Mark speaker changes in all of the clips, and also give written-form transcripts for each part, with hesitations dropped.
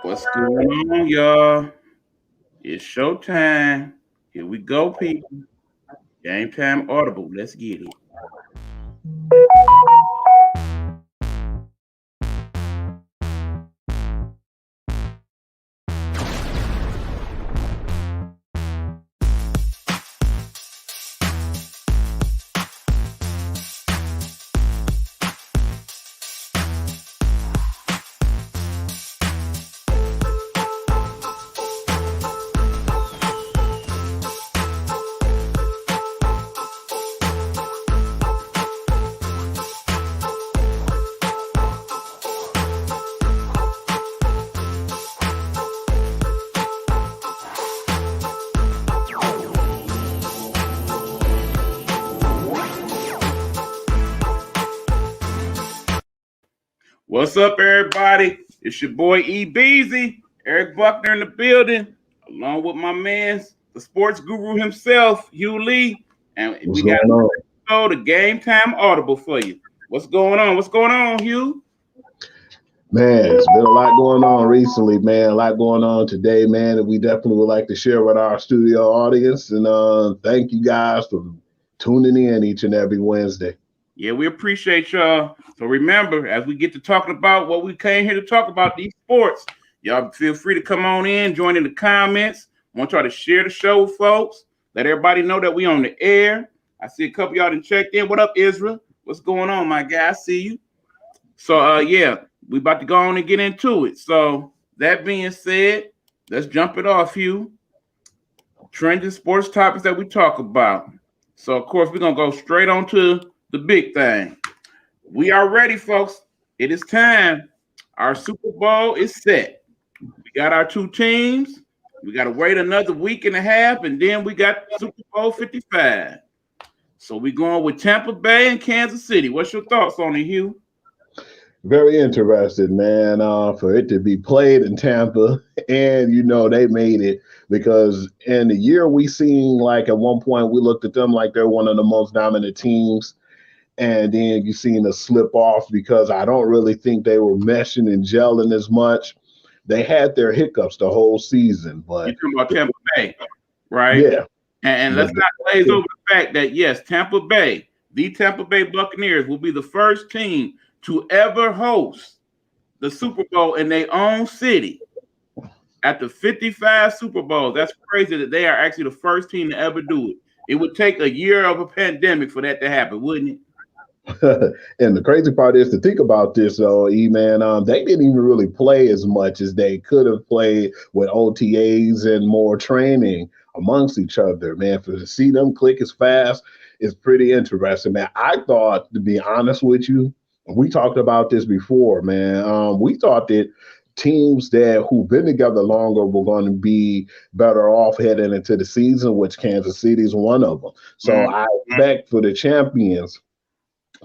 Speaker 1: What's going on, y'all? It's showtime. Here we go, people. GameTime Audible. Let's get it. What's up, everybody? It's your boy E Beezy, Eric Buckner in the building, along with my man, the sports guru himself, Hugh Lee. And we got the GameTime Audible for you. What's going on? What's going on, Hugh?
Speaker 2: Man, it's been a lot going on recently, man. A lot going on today, man. And we definitely would like to share with our studio audience. And thank you guys for tuning in each and every Wednesday.
Speaker 1: Yeah, we appreciate y'all. So remember, as we get to talking about what we came here to talk about, these sports, y'all feel free to come on in, join in the comments. I want y'all to share the show with folks. Let everybody know that we on the air. I see a couple y'all done checked in. What up, Israel? What's going on, my guy? I see you. So, yeah, we about to go on and get into it. So, that being said, let's jump it off, Hugh. Trending sports topics that we talk about. So, of course, we're going to go straight on to the big thing. We are ready, folks. It is time. Our Super Bowl is set. We got our two teams. We got to wait another week and a half, and then we got Super Bowl 55. So we're going with Tampa Bay and Kansas City. What's your thoughts on it, Hugh?
Speaker 2: Very interested, man, for it to be played in Tampa. And, they made it because in the year we seen, like, at one point we looked at them like they're one of the most dominant teams. And then you seen a slip off because I don't really think they were meshing and gelling as much. They had their hiccups the whole season. But
Speaker 1: you're talking about Tampa Bay, right?
Speaker 2: Yeah.
Speaker 1: And let's not glaze over the fact that, yes, Tampa Bay, the Tampa Bay Buccaneers will be the first team to ever host the Super Bowl in their own city. After 55 Super Bowls, that's crazy that they are actually the first team to ever do it. It would take a year of a pandemic for that to happen, wouldn't it?
Speaker 2: And the crazy part is to think about this, though, E-Man, they didn't even really play as much as they could have played with OTAs and more training amongst each other, man. To see them click as fast is pretty interesting, man. I thought, to be honest with you, we talked about this before, man. We thought that teams who've been together longer were going to be better off heading into the season, which Kansas City is one of them. So I expect for the champions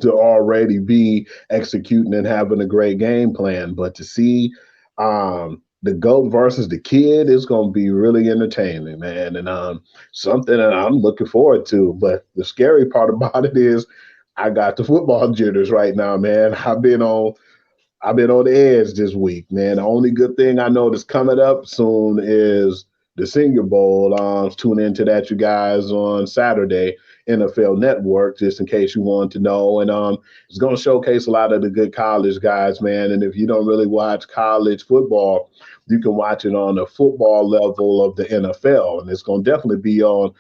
Speaker 2: to already be executing and having a great game plan. But to see the GOAT versus the kid is going to be really entertaining, man. And something that I'm looking forward to. But the scary part about it is I got the football jitters right now, man. I've been on the edge this week, man. The only good thing I know that's coming up soon is the Senior Bowl. Tune into that, you guys, on Saturday, NFL Network, just in case you want to know. And it's going to showcase a lot of the good college guys, man. And if you don't really watch college football, you can watch it on the football level of the NFL. And it's going to definitely be on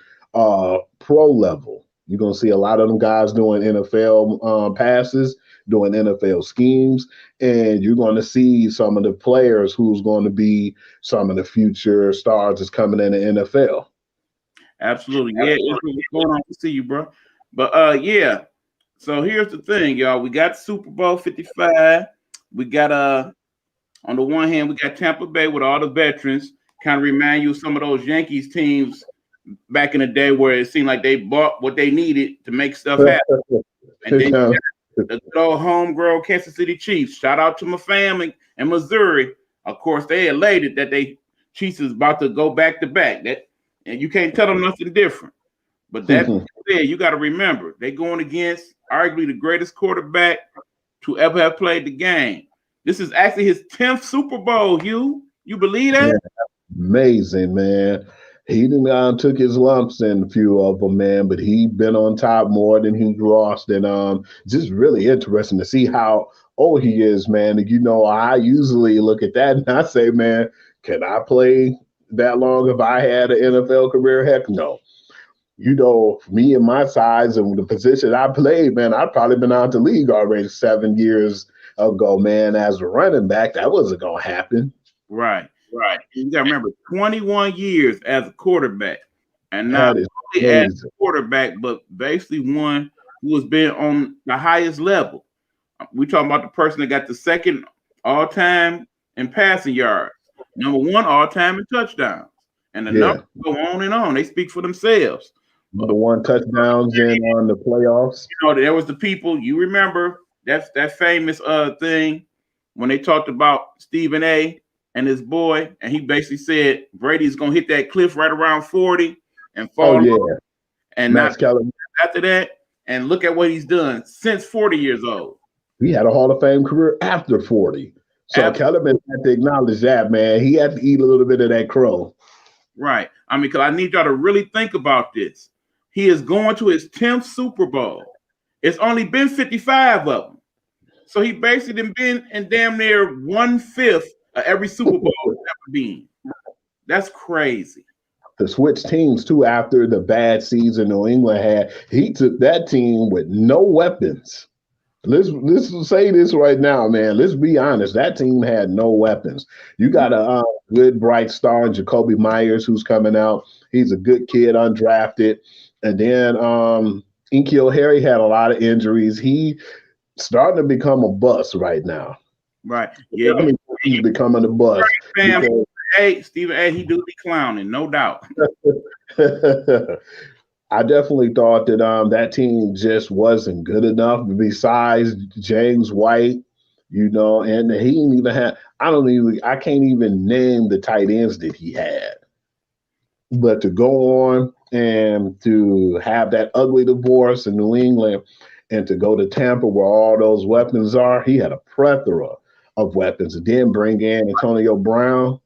Speaker 2: pro level. You're going to see a lot of them guys doing NFL passes, doing NFL schemes, and you're going to see some of the players who's going to be some of the future stars that's coming in the NFL.
Speaker 1: Absolutely. Yeah, what's going on to see you, bro. But yeah. So here's the thing, y'all. We got Super Bowl 55. We got on the one hand, we got Tampa Bay with all the veterans. Kind of remind you of some of those Yankees teams back in the day where it seemed like they bought what they needed to make stuff happen. And then the good old homegrown Kansas City Chiefs. Shout out to my family in Missouri. Of course, they elated that they Chiefs is about to go back to back. And you can't tell them nothing different. But that said, you got to remember, they're going against arguably the greatest quarterback to ever have played the game. This is actually his 10th Super Bowl, Hugh. You believe that?
Speaker 2: Man, amazing, man. He done, took his lumps in a few of them, man, but he been on top more than he's lost. And just really interesting to see how old he is, man. And, I usually look at that and I say, man, can I play that long if I had an NFL career? Heck no. Me and my size and the position I played, man, I'd probably been out the league already 7 years ago, man. As a running back, that wasn't going to happen.
Speaker 1: Right. You got to remember, 21 years as a quarterback, and not
Speaker 2: That is
Speaker 1: only as
Speaker 2: crazy.
Speaker 1: a quarterback, but basically one who has been on the highest level. We talking about the person that got the second all time in passing yards, number one all time in touchdowns, and the
Speaker 2: Yeah.
Speaker 1: numbers go on and on. They speak for themselves.
Speaker 2: Number one touchdowns in on the playoffs.
Speaker 1: There was the people you remember that famous thing when they talked about Stephen A. and his boy, and he basically said Brady's gonna hit that cliff right around 40 and fall.
Speaker 2: Oh yeah,
Speaker 1: off, and
Speaker 2: Max
Speaker 1: not
Speaker 2: Kellerman.
Speaker 1: after that. And look at what he's done since 40 years old.
Speaker 2: He had a Hall of Fame career after 40. So Kellerman had to acknowledge that, man. He had to eat a little bit of that crow.
Speaker 1: Right. I mean, because I need y'all to really think about this. He is going to his 10th Super Bowl. It's only been 55 of them. So he basically been in damn near 1/5 of every Super Bowl he's ever been. That's crazy.
Speaker 2: To switch teams too after the bad season New England had, he took that team with no weapons. Let's say this right now, man. Let's be honest. That team had no weapons. You got a good bright star in Jacoby Myers who's coming out. He's a good kid, undrafted. And then N'Keal Harry had a lot of injuries. He starting to become a bust right now.
Speaker 1: Right. Yeah.
Speaker 2: I mean, he's becoming a bust.
Speaker 1: Because, Stephen A., he do be clowning, no doubt.
Speaker 2: I definitely thought that that team just wasn't good enough. Besides James White, and he didn't even have. I can't even name the tight ends that he had. But to go on and to have that ugly divorce in New England, and to go to Tampa where all those weapons are, he had a plethora of weapons. And then bring in Antonio Brown.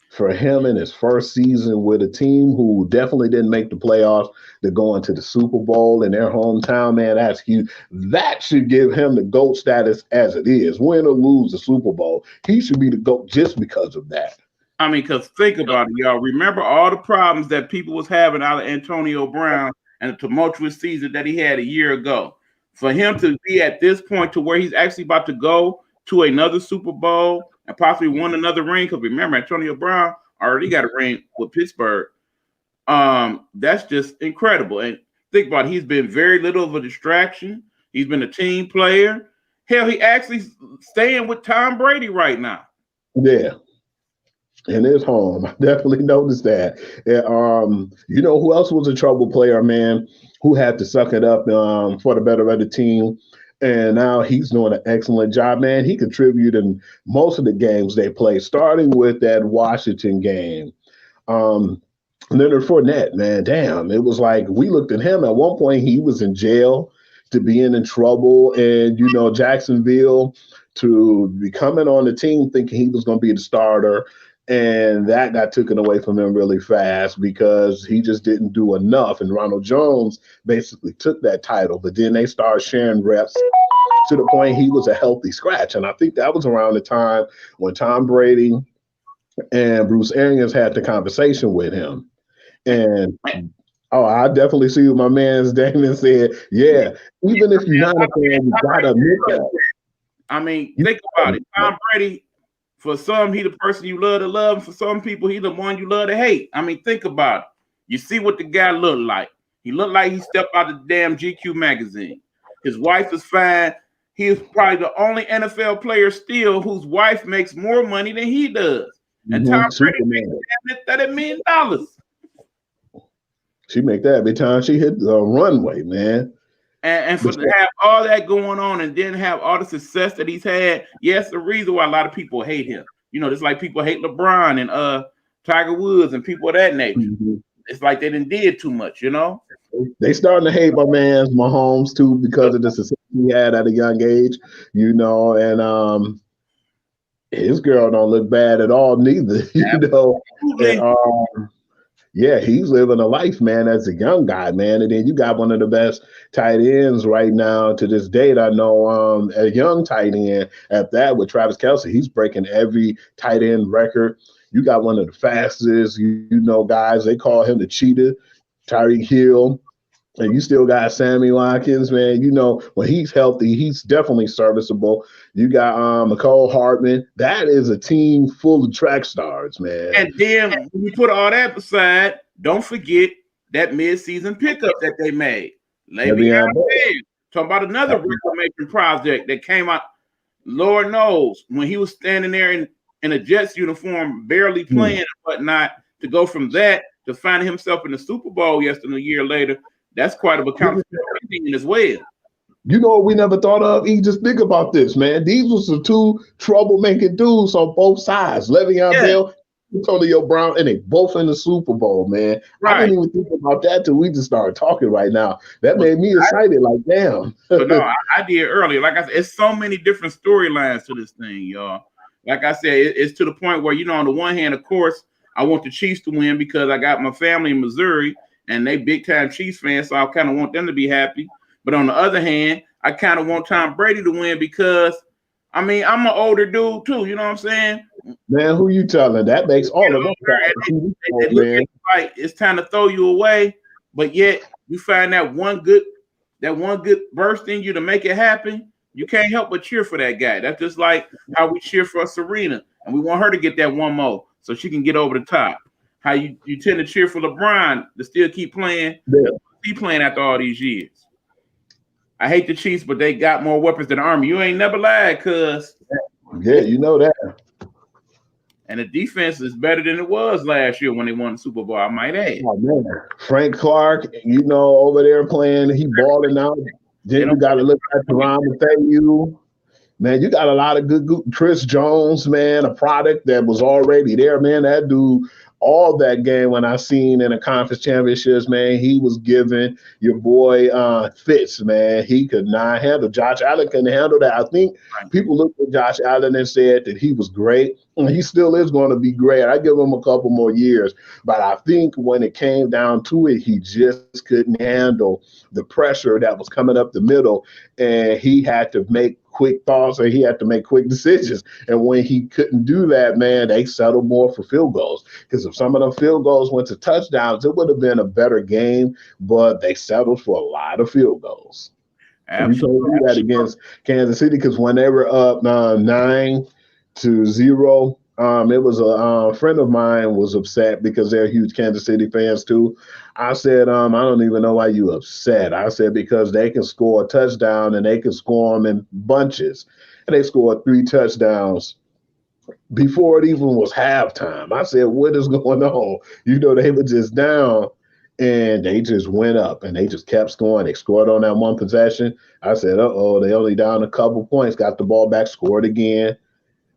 Speaker 2: For him in his first season with a team who definitely didn't make the playoffs, to go into the Super Bowl in their hometown, man, that's huge. That should give him the GOAT status as it is. Win or lose the Super Bowl, he should be the GOAT just because of that.
Speaker 1: I mean, because think about it, y'all. Remember all the problems that people was having out of Antonio Brown and the tumultuous season that he had a year ago. For him to be at this point to where he's actually about to go to another Super Bowl and possibly won another ring, because remember, Antonio Brown already got a ring with Pittsburgh. That's just incredible. And think about it, he's been very little of a distraction. He's been a team player. Hell, he actually staying with Tom Brady right now.
Speaker 2: Yeah. In his home. I definitely noticed that. And, who else was a trouble player, man, who had to suck it up for the better of the team? And now he's doing an excellent job, man. He contributed in most of the games they played, starting with that Washington game. Leonard Fournette, man, damn. It was like we looked at him at one point. He was in jail to being in trouble. And, Jacksonville to be coming on the team thinking he was going to be the starter. And that got taken away from him really fast because he just didn't do enough. And Ronald Jones basically took that title, but then they started sharing reps to the point he was a healthy scratch. And I think that was around the time when Tom Brady and Bruce Arians had the conversation with him. And I definitely see what my man's Damon said. Yeah, even if you're not a fan, you gotta admit that.
Speaker 1: I mean, think about it. Tom Brady, for some, he the person you love to love. And for some people, he the one you love to hate. I mean, think about it. You see what the guy looked like. He looked like he stepped out of the damn GQ magazine. His wife is fine. He is probably the only NFL player still whose wife makes more money than he does. And Tom Brady makes $30 million.
Speaker 2: She make that every time she hit the runway, man.
Speaker 1: And for to have all that going on and then have all the success that he's had, yes, the reason why a lot of people hate him. Just like people hate LeBron and Tiger Woods and people of that nature. Mm-hmm. It's like they did too much,
Speaker 2: They starting to hate my man's Mahomes too because of the success he had at a young age, and his girl don't look bad at all neither, you know. And
Speaker 1: Absolutely.
Speaker 2: yeah, he's living a life, man, as a young guy, man. And then you got one of the best tight ends right now to this date. I know a young tight end at that with Travis Kelsey. He's breaking every tight end record. You got one of the fastest, you know, guys. They call him the cheetah, Tyreek Hill. And you still got Sammy Watkins, man. You know, when he's healthy, he's definitely serviceable. You got McCole Hartman. That is a team full of track stars, man.
Speaker 1: And then when you put all that aside, don't forget that midseason pickup that they made. Le'Veon Bell. Talking about another record-making project that came out. Lord knows when he was standing there in a Jets uniform, barely playing and whatnot, to go from that to finding himself in the Super Bowl yesterday, a year later, that's quite a accomplishment as well.
Speaker 2: You know what we never thought of? Just think about this, man. These was the two troublemaking dudes on both sides. Le'Veon Bell, Antonio Brown, and they both in the Super Bowl, man. Right. I didn't even think about that till we just started talking right now. That made me excited, like, damn.
Speaker 1: But no, I did earlier. Like I said, it's so many different storylines to this thing, y'all. Like I said, it's to the point where, you know, on the one hand, of course, I want the Chiefs to win because I got my family in Missouri, and they big-time Chiefs fans, so I kind of want them to be happy. But on the other hand, I kind of want Tom Brady to win because, I mean, I'm an older dude too. You know what I'm saying?
Speaker 2: Man, who you telling? That makes all of us.
Speaker 1: Like it's time to throw you away, but yet you find that one good burst in you to make it happen. You can't help but cheer for that guy. That's just like how we cheer for Serena, and we want her to get that one more so she can get over the top. How you tend to cheer for LeBron to still keep playing, keep playing after all these years. I hate the Chiefs, but they got more weapons than the Army. You ain't never lied, cuz.
Speaker 2: Yeah, you know that.
Speaker 1: And the defense is better than it was last year when they won the Super Bowl, I might add.
Speaker 2: Oh, man. Frank Clark, you know, over there playing, he balling out. Then you got to look at Teron Matthew. Man, you got a lot of good Chris Jones, man, a product that was already there, man. That dude, all that game when I seen in the conference championships, man, he was giving your boy fits, man. He could not handle. Josh Allen couldn't handle that. I think people looked at Josh Allen and said that he was great. And he still is going to be great. I give him a couple more years. But I think when it came down to it, he just couldn't handle the pressure that was coming up the middle. And he had to make quick thoughts and he had to make quick decisions. And when he couldn't do that, man, they settled more for field goals. Because if some of them field goals went to touchdowns, it would have been a better game, but they settled for a lot of field goals. Absolutely. We told you that against Kansas City because when they were up 9-0, it was a friend of mine was upset because they're huge Kansas City fans too. I said, I don't even know why you upset. I said, because they can score a touchdown and they can score them in bunches. And they scored 3 touchdowns before it even was halftime. I said, what is going on? You know, they were just down and they just went up and they just kept scoring. They scored on that one possession. I said, they only down a couple points, got the ball back, scored again.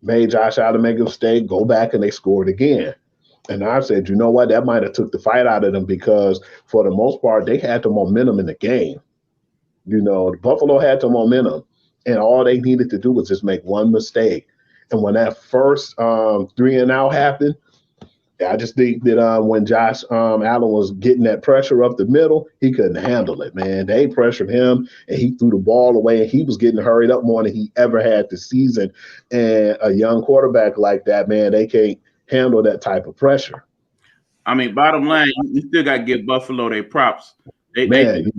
Speaker 2: Made Josh Allen make a mistake, go back, and they scored again. And I said, you know what? That might have took the fight out of them because for the most part, they had the momentum in the game. You know, Buffalo had the momentum, and all they needed to do was just make one mistake. And when that first 3-and-out happened, I just think that when Josh Allen was getting that pressure up the middle, he couldn't handle it, man. They pressured him, and he threw the ball away, and he was getting hurried up more than he ever had this season. And a young quarterback like that, man, they can't handle that type of pressure.
Speaker 1: I mean, bottom line, you still got to give Buffalo their props. They had a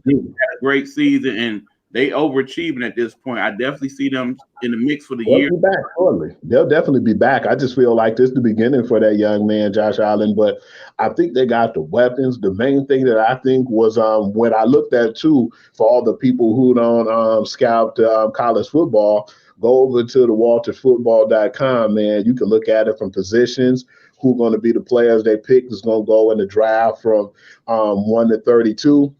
Speaker 1: great season, and they overachieving at this point. I definitely see them in the mix for the year.
Speaker 2: Be back, shortly. They'll definitely be back. I just feel like this is the beginning for that young man, Josh Allen. But I think they got the weapons. The main thing that I think was when I looked at, too, for all the people who don't scout college football, go over to the waltersfootball.com, man. You can look at it from positions, who are going to be the players they pick is going to go in the draft from 1 to 32.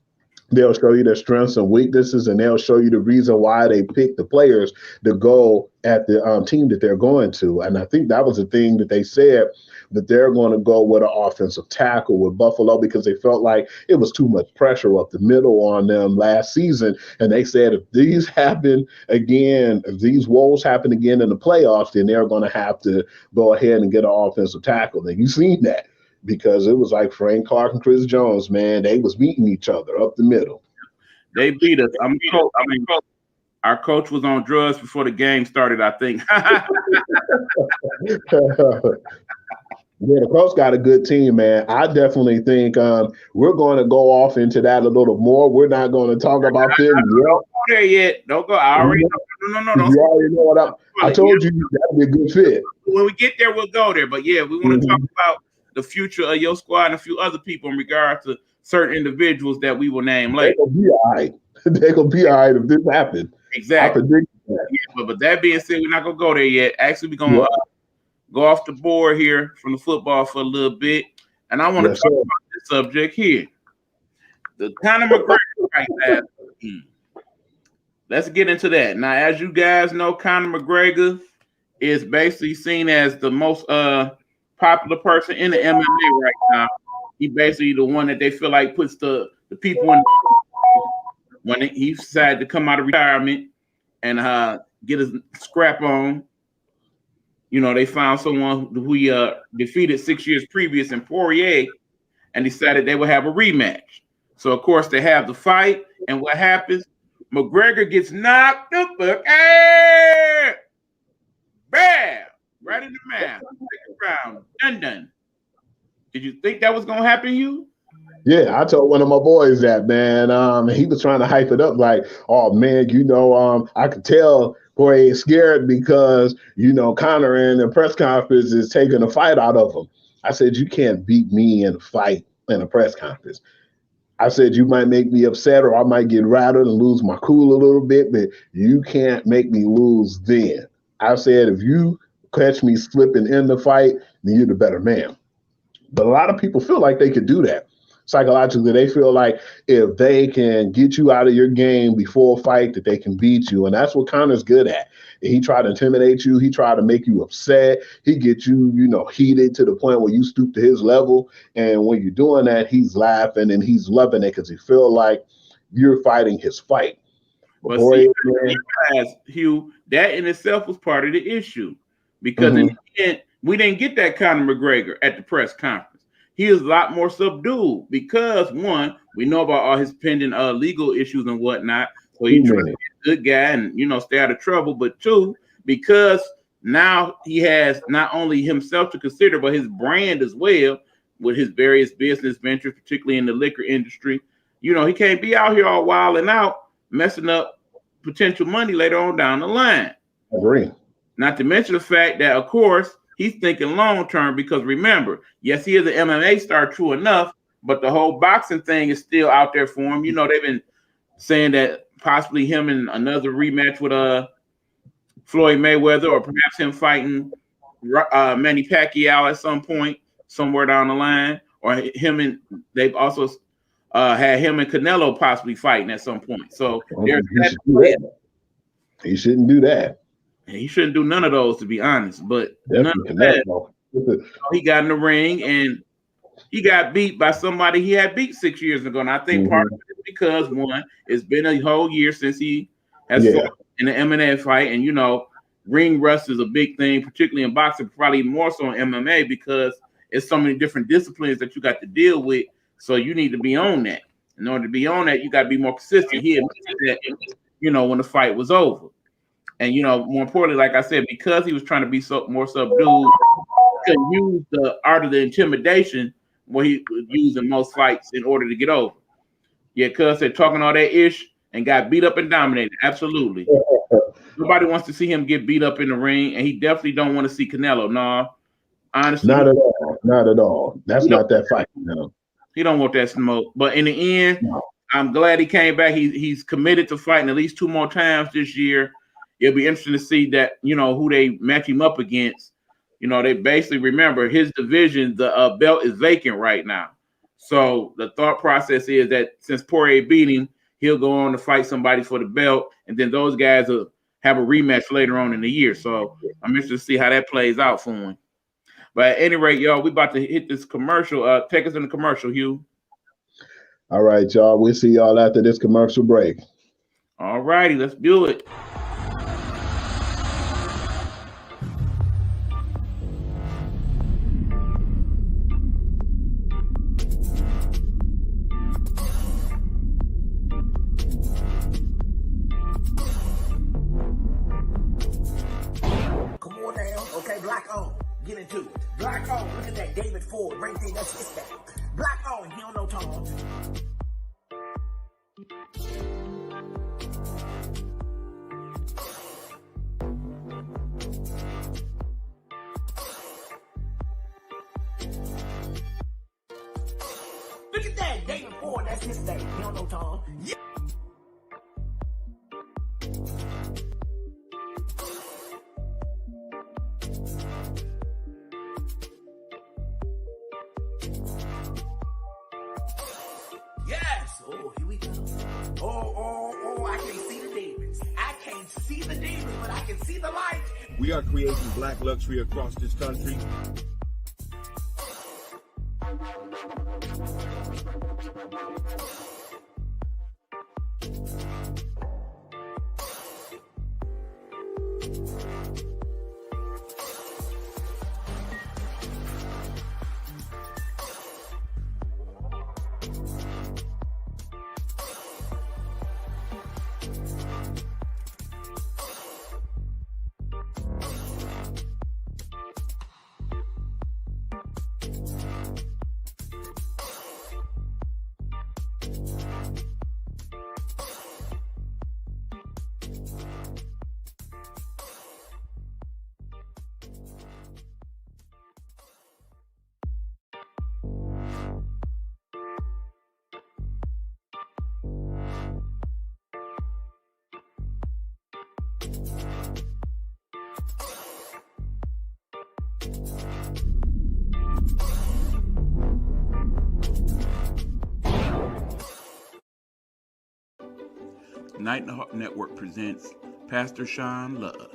Speaker 2: They'll show you their strengths and weaknesses, and they'll show you the reason why they pick the players to go at the team that they're going to. And I think that was the thing that they said, that they're going to go with an offensive tackle with Buffalo because they felt like it was too much pressure up the middle on them last season. And they said if these happen again, if these woes happen again in the playoffs, then they're going to have to go ahead and get an offensive tackle. And you've seen that, because it was like Frank Clark and Chris Jones, man. They was beating each other up the middle.
Speaker 1: They beat us. Our coach was on drugs before the game started, I think.
Speaker 2: Yeah, the Colts got a good team, man. I definitely think we're going to go off into that a little more. We're not going to talk about them.
Speaker 1: Don't go there yet. Don't go. I already know. No.
Speaker 2: You already know what I told you. That'd be a good fit.
Speaker 1: When we get there, we'll go there. But yeah, we want to talk about the future of your squad and a few other people in regard to certain individuals that we will name later.
Speaker 2: They're going to be all right. They're going to be all right if this happens.
Speaker 1: Exactly. I predict that. Yeah, but that being said, we're not going to go there yet. Actually, we're going to go off the board here from the football for a little bit. And I want to talk about this subject here. The Conor McGregor fight last week. Let's get into that. Now, as you guys know, Conor McGregor is basically seen as the most popular person in the MMA right now. He basically the one that they feel like puts the people in. When he decided to come out of retirement and get his scrap on, you know, they found someone who he defeated 6 years previous in Poirier, and decided they would have a rematch. So, of course, they have the fight, and what happens? McGregor gets knocked up, bam! Right in the mouth. Second round, done. Did you think that was going to happen to you?
Speaker 2: Yeah, I told one of my boys that, man. He was trying to hype it up like, oh, man, I could tell Poirier is scared because, Conor in the press conference is taking a fight out of him. I said, you can't beat me in a fight in a press conference. I said, you might make me upset or I might get rattled and lose my cool a little bit, but you can't make me lose then. I said, if you catch me slipping in the fight, then you're the better man. But a lot of people feel like they could do that. Psychologically, they feel like if they can get you out of your game before a fight, that they can beat you. And that's what Conor's good at. He tried to intimidate you. He tried to make you upset. He gets you, heated to the point where you stoop to his level. And when you're doing that, he's laughing and he's loving it because he feels like you're fighting his fight.
Speaker 1: But see, Hugh, that in itself was part of the issue. Because in the end, we didn't get that Conor McGregor at the press conference. He is a lot more subdued because, one, we know about all his pending legal issues and whatnot. So he's trying to be a good guy and, stay out of trouble. But two, because now he has not only himself to consider, but his brand as well with his various business ventures, particularly in the liquor industry. He can't be out here all wild and out, messing up potential money later on down the line.
Speaker 2: Agree.
Speaker 1: Not to mention the fact that, of course, he's thinking long term because remember, yes, he is an MMA star, true enough, but the whole boxing thing is still out there for him. They've been saying that possibly him in another rematch with Floyd Mayweather, or perhaps him fighting Manny Pacquiao at some point, somewhere down the line, or they've also had him and Canelo possibly fighting at some point. So
Speaker 2: he shouldn't do that.
Speaker 1: He shouldn't do none of those, to be honest. But none of that, he got in the ring and he got beat by somebody he had beat 6 years ago. And I think part of it is because, one, it's been a whole year since he has fought in an MMA fight. And, ring rust is a big thing, particularly in boxing, probably more so in MMA because it's so many different disciplines that you got to deal with. So you need to be on that. In order to be on that, you got to be more consistent. He admitted that, when the fight was over. And, more importantly, like I said, because he was trying to be more subdued, he could use the art of the intimidation where he was using most fights in order to get over. Yeah, cuz they're talking all that ish and got beat up and dominated. Absolutely. Nobody wants to see him get beat up in the ring, and he definitely don't want to see Canelo. No, honestly.
Speaker 2: Not at all. Not at all. That's not that fight. No.
Speaker 1: He don't want that smoke. But in the end, I'm glad he came back. He's committed to fighting at least 2 more times this year. It'll be interesting to see that, who they match him up against. They basically remember his division, the belt is vacant right now. So the thought process is that since Poirier beat him, he'll go on to fight somebody for the belt, and then those guys will have a rematch later on in the year. So I'm interested to see how that plays out for him. But at any rate, y'all, we about to hit this commercial. Take us in the commercial, Hugh.
Speaker 2: All right, y'all. We'll see y'all after this commercial break.
Speaker 1: All righty, let's do it.
Speaker 3: Come on now. Okay, black on. Get into it. Black on. Look at that. David Ford. Right there. That's his back. Black on. He don't know Tom. Look at that. David Ford. That's his name. He don't know Tom. Yeah. Yes. Oh, here we go. Oh, I can't see the demons. I can't see the demons, but I can see the light.
Speaker 4: We are creating black luxury across this country.
Speaker 1: Night and Hawk Network presents Pastor Sean Love.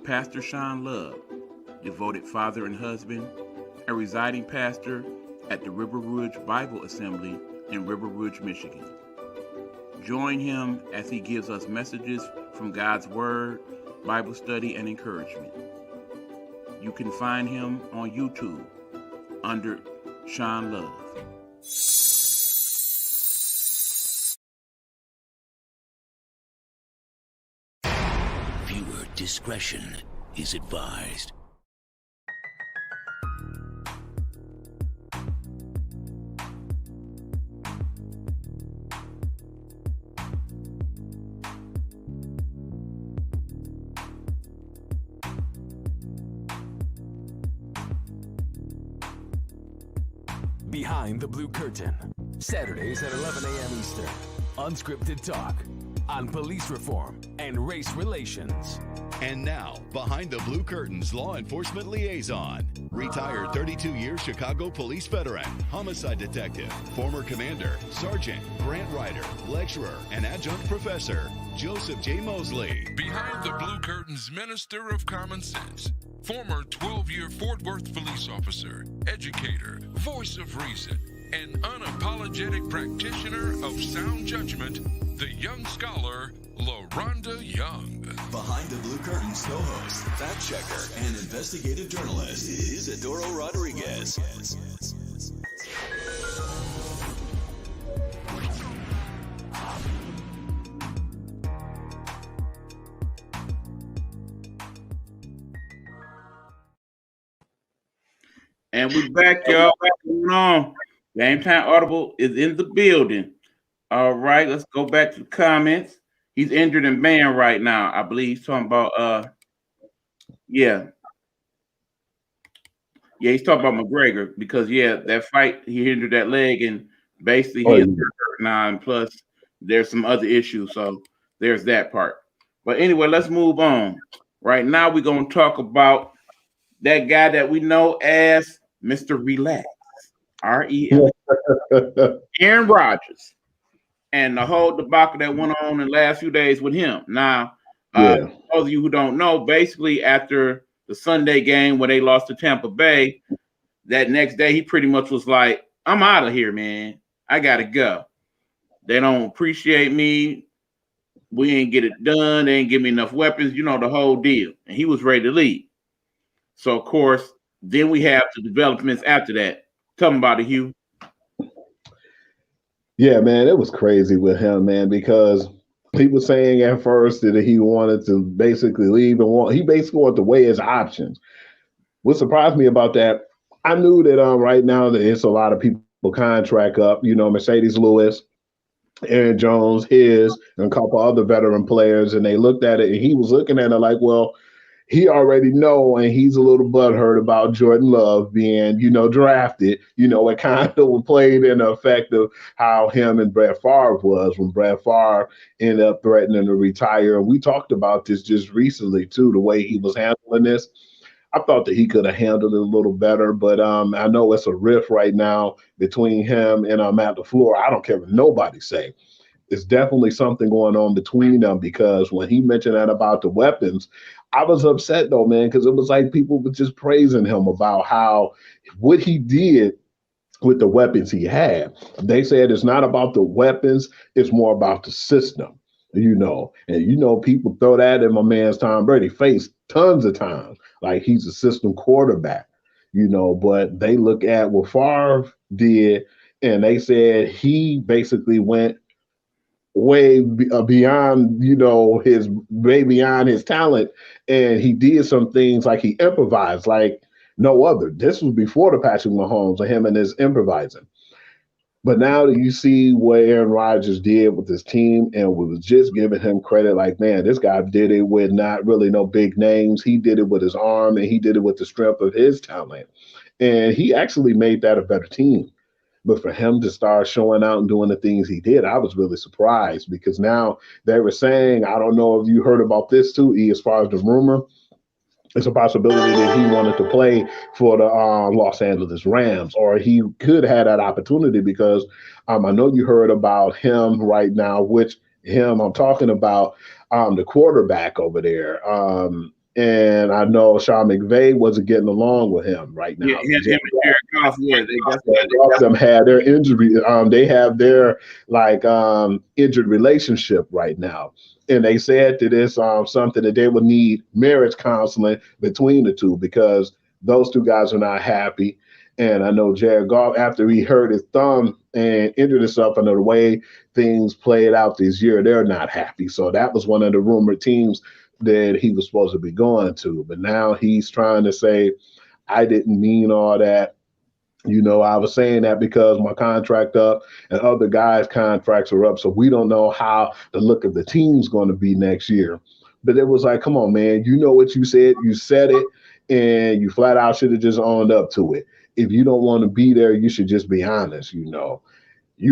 Speaker 1: Pastor Sean Love, devoted father and husband, a residing pastor at the River Rouge Bible Assembly in River Rouge, Michigan. Join him as he gives us messages from God's Word, Bible study, and encouragement. You can find him on YouTube under Sean Love.
Speaker 5: Viewer discretion is advised.
Speaker 6: Behind the Blue Curtain, Saturdays at 11 a.m. Eastern. Unscripted talk on police reform and race relations.
Speaker 7: And now, Behind the Blue Curtain's law enforcement liaison, retired 32-year Chicago police veteran, homicide detective, former commander, sergeant, grant writer, lecturer, and adjunct professor, Joseph J. Mosley.
Speaker 8: Behind the Blue Curtain's Minister of Common Sense, former 12-year Fort Worth police officer, educator, voice of reason, and unapologetic practitioner of sound judgment, the young scholar, LaRonda Young.
Speaker 9: Behind the Blue Curtain's co-host, fact checker, and investigative journalist Isidoro Rodriguez.
Speaker 1: And we're back, y'all. What's going on? GameTime Audible is in the building. All right, let's go back to the comments. He's injured and banned right now. I believe he's talking about he's talking about McGregor because that fight, he injured that leg and basically he's hurt now, and plus there's some other issues. So there's that part. But anyway, let's move on. Right now, we're gonna talk about that guy that we know as Mr. Relax. R-E-L. Aaron Rodgers. And the whole debacle that went on in the last few days with him. Now, those of you who don't know, basically after the Sunday game where they lost to Tampa Bay, that next day he pretty much was like, I'm out of here, man. I got to go. They don't appreciate me. We ain't get it done. They ain't give me enough weapons. You know, the whole deal. And he was ready to leave. So, of course, then we have the developments after that. Tell me about it, Hugh.
Speaker 2: Yeah, man, it was crazy with him, man, because he was saying at first that he wanted to basically leave and he basically wanted to weigh his options. What surprised me about that, I knew that right now that it's a lot of people contract up, Mercedes Lewis, Aaron Jones, and a couple other veteran players, and they looked at it and he was looking at it like, well, he already know, and he's a little butthurt about Jordan Love being, drafted. It kind of played in the effect of how him and Brett Favre was when Brett Favre ended up threatening to retire. And we talked about this just recently, too, the way he was handling this. I thought that he could have handled it a little better, but I know it's a rift right now between him and Matt LaFleur. I don't care what nobody say. There's definitely something going on between them, because when he mentioned that about the weapons, I was upset though, man, because it was like people were just praising him about how what he did with the weapons he had. They said it's not about the weapons, it's more about the system, and people throw that in my man's Tom Brady face tons of times, like he's a system quarterback, but they look at what Favre did and they said he basically went way beyond, his way beyond his talent. And he did some things like he improvised like no other. This was before the Patrick Mahomes and him and his improvising. But now that you see what Aaron Rodgers did with his team, and we was just giving him credit, like, man, this guy did it with not really no big names. He did it with his arm, and he did it with the strength of his talent. And he actually made that a better team. But for him to start showing out and doing the things he did, I was really surprised, because now they were saying, I don't know if you heard about this too, E, as far as the rumor, it's a possibility that he wanted to play for the Los Angeles Rams, or he could have that opportunity, because I know you heard about him right now, I'm talking about the quarterback over there. And I know Sean McVay wasn't getting along with him right now.
Speaker 1: Yeah, him and Jared Goff,
Speaker 2: them had their injury. They have their injured relationship right now, and they said that it's something that they would need marriage counseling between the two, because those two guys are not happy. And I know Jared Goff, after he hurt his thumb and injured himself, and the way things played out this year, they're not happy. So that was one of the rumored teams that he was supposed to be going to. But now he's trying to say, I didn't mean all that. I was saying that because my contract up and other guys' contracts are up. So we don't know how the look of the team's going to be next year. But it was like, come on, man, you know what you said. You said it, and you flat out should have just owned up to it. If you don't want to be there, you should just be honest. You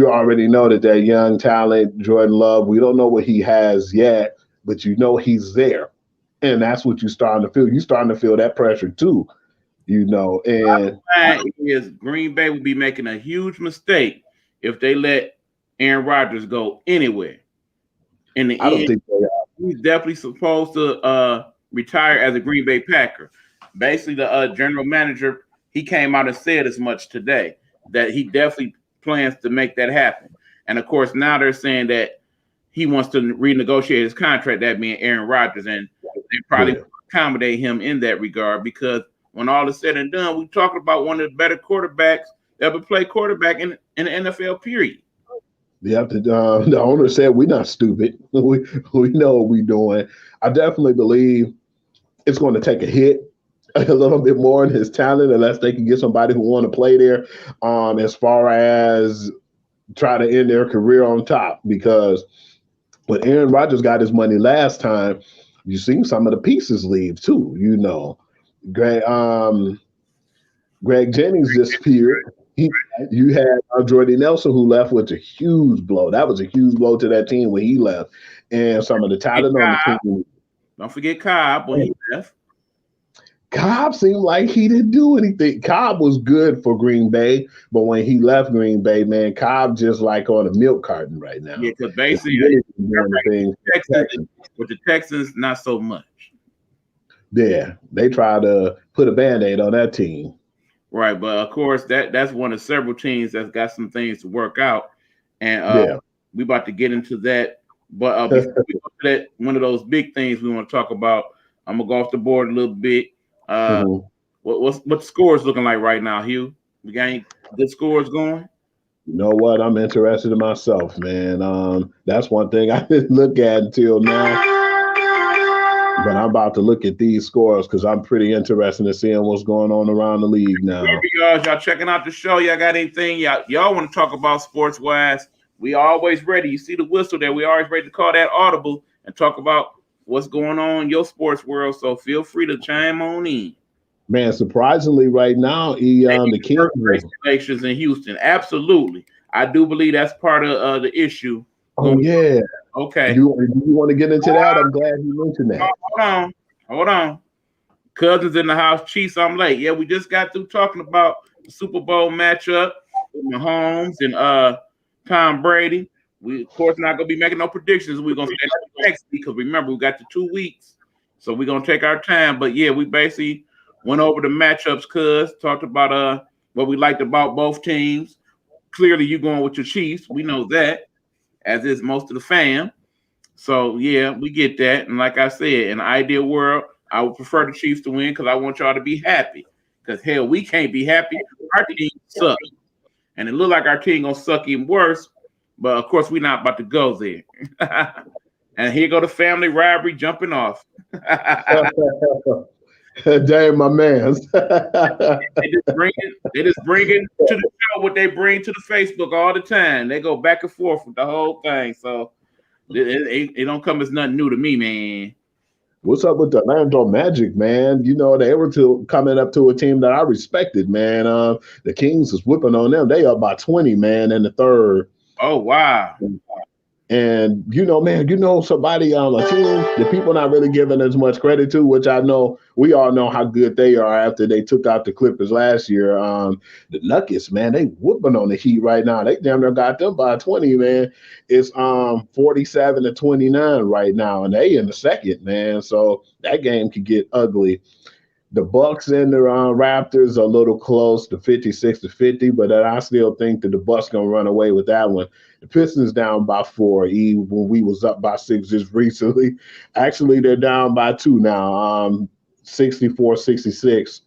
Speaker 2: already know that young talent, Jordan Love, we don't know what he has yet, but he's there. And that's what you're starting to feel. You're starting to feel that pressure too, and
Speaker 1: is Green Bay would be making a huge mistake if they let Aaron Rodgers go anywhere. In the
Speaker 2: I don't
Speaker 1: end,
Speaker 2: think they are.
Speaker 1: He's definitely supposed to retire as a Green Bay Packer. Basically, the general manager, he came out and said as much today, that he definitely plans to make that happen. And of course, now they're saying that he wants to renegotiate his contract, that being Aaron Rodgers, and they probably accommodate him in that regard, because when all is said and done, we're talking about one of the better quarterbacks that ever played quarterback in the NFL, period.
Speaker 2: Yeah, the owner said we're not stupid. We know what we're doing. I definitely believe it's going to take a hit a little bit more in his talent, unless they can get somebody who want to play there, as far as try to end their career on top. Because when Aaron Rodgers got his money last time, you seen some of the pieces leave too. Greg Jennings disappeared. You had Jordy Nelson, who left with a huge blow. That was a huge blow to that team when he left. And some of the talent on the team.
Speaker 1: Don't forget Cobb when he left.
Speaker 2: Cobb seemed like he didn't do anything. Cobb was good for Green Bay, but when he left Green Bay, man, Cobb just like on a milk carton right now.
Speaker 1: Yeah, because basically,
Speaker 2: really doing things
Speaker 1: with the Texans, not so much.
Speaker 2: Yeah, they try to put a Band-Aid on that team.
Speaker 1: Right, but of course that's one of several teams that's got some things to work out, and we about to get into that. But before we go to that, one of those big things we want to talk about, I'm gonna go off the board a little bit. What's the scores looking like right now, Hugh? We got any good scores going?
Speaker 2: You know what? I'm interested in myself, man. That's one thing I didn't look at until now. But I'm about to look at these scores because I'm pretty interested in seeing what's going on around the league now.
Speaker 1: Y'all checking out the show. Y'all got anything y'all want to talk about sports wise? We always ready. You see the whistle there. We always ready to call that audible and talk about what's going on in your sports world. So feel free to chime on in.
Speaker 2: Man, surprisingly, right now, the
Speaker 1: Kings in Houston. Absolutely, I do believe that's part of the issue.
Speaker 2: Oh yeah.
Speaker 1: Okay.
Speaker 2: Do you want to get into that? I'm glad you mentioned that.
Speaker 1: Hold on. Cousins in the house. Chiefs, I'm late. Yeah, we just got through talking about the Super Bowl matchup with Mahomes and Tom Brady. We, of course, not going to be making no predictions. We're going to stay next week because remember, we got the 2 weeks. So we're going to take our time. But, yeah, we basically went over the matchups, talked about what we liked about both teams. Clearly, you're going with your Chiefs. We know that, as is most of the fam. So, yeah, we get that. And like I said, in an ideal world, I would prefer the Chiefs to win because I want y'all to be happy. Because, hell, we can't be happy. Our team sucks. And it look like our team going to suck even worse. But, of course, we're not about to go there. And here go the family rivalry jumping off.
Speaker 2: Damn, my man.
Speaker 1: They just bring it to the show what they bring to the Facebook all the time. They go back and forth with the whole thing. So it don't come as nothing new to me, man.
Speaker 2: What's up with the Orlando Magic, man? You know, they were coming up to a team that I respected, man. The Kings was whipping on them. They up by 20, man, in the third.
Speaker 1: Oh, wow.
Speaker 2: And, somebody on a team that people not really giving as much credit to, which I know we all know how good they are after they took out the Clippers last year. The Nuggets, man, they whooping on the Heat right now. They damn near got them by 20, man. It's 47-29 right now, and they in the second, man. So that game could get ugly. The Bucks and the Raptors are a little close to 56-50, but I still think that the Bucks gonna run away with that one. The Pistons down by 4, even when we was up by 6 just recently. Actually, they're down by 2 now, 64-66.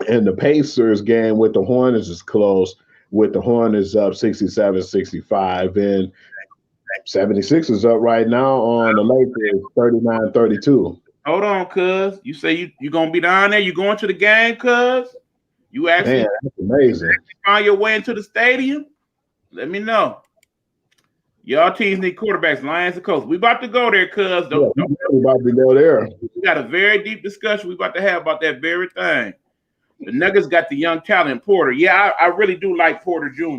Speaker 2: And the Pacers game with the Hornets is close, with the Hornets up 67-65. And 76 is up right now on the Lakers, 39-32.
Speaker 1: Hold on, cuz. You say you gonna be down there? You going to the game, cuz? You actually,
Speaker 2: man, that's amazing.
Speaker 1: Find your way into the stadium? Let me know. Y'all teams need quarterbacks, Lions and Colts. We about to go there, cuz.
Speaker 2: We about to go there.
Speaker 1: We got a very deep discussion we about to have about that very thing. The Nuggets got the young talent, Porter. Yeah, I really do like Porter Jr.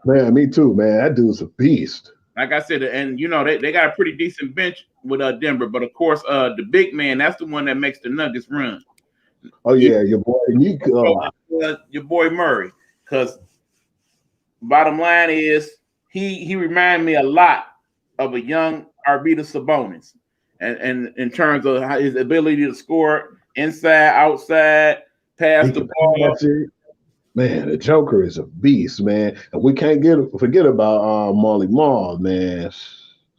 Speaker 2: Man, me too, man. That dude's a beast.
Speaker 1: Like I said, and they got a pretty decent bench with Denver, but of course, the big man, that's the one that makes the Nuggets run.
Speaker 2: Oh yeah, your boy Nico.
Speaker 1: Your boy Murray. Because bottom line is he reminded me a lot of a young Arvydas Sabonis, and in terms of his ability to score inside, outside, pass the ball.
Speaker 2: Man, the Joker is a beast, man. And we can't forget about Molly Mall, man.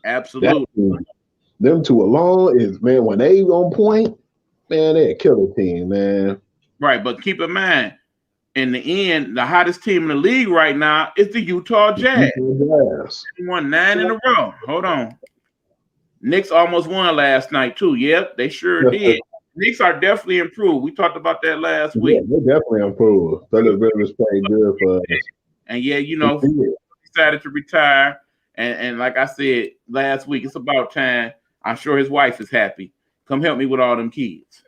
Speaker 1: Absolutely.
Speaker 2: Them two alone is, man, when they on point, man, they a killer team, man.
Speaker 1: Right, but keep in mind, in the end, the hottest team in the league right now is the Utah Jazz. They won 9 in a row. Hold on. Knicks almost won last night, too. Yep, they sure did. Knicks are definitely improved. We talked about that last week.
Speaker 2: Yeah, they definitely improved. Philip Rivers played good for us.
Speaker 1: And yeah, decided to retire. And like I said last week, it's about time. I'm sure his wife is happy. Come help me with all them kids.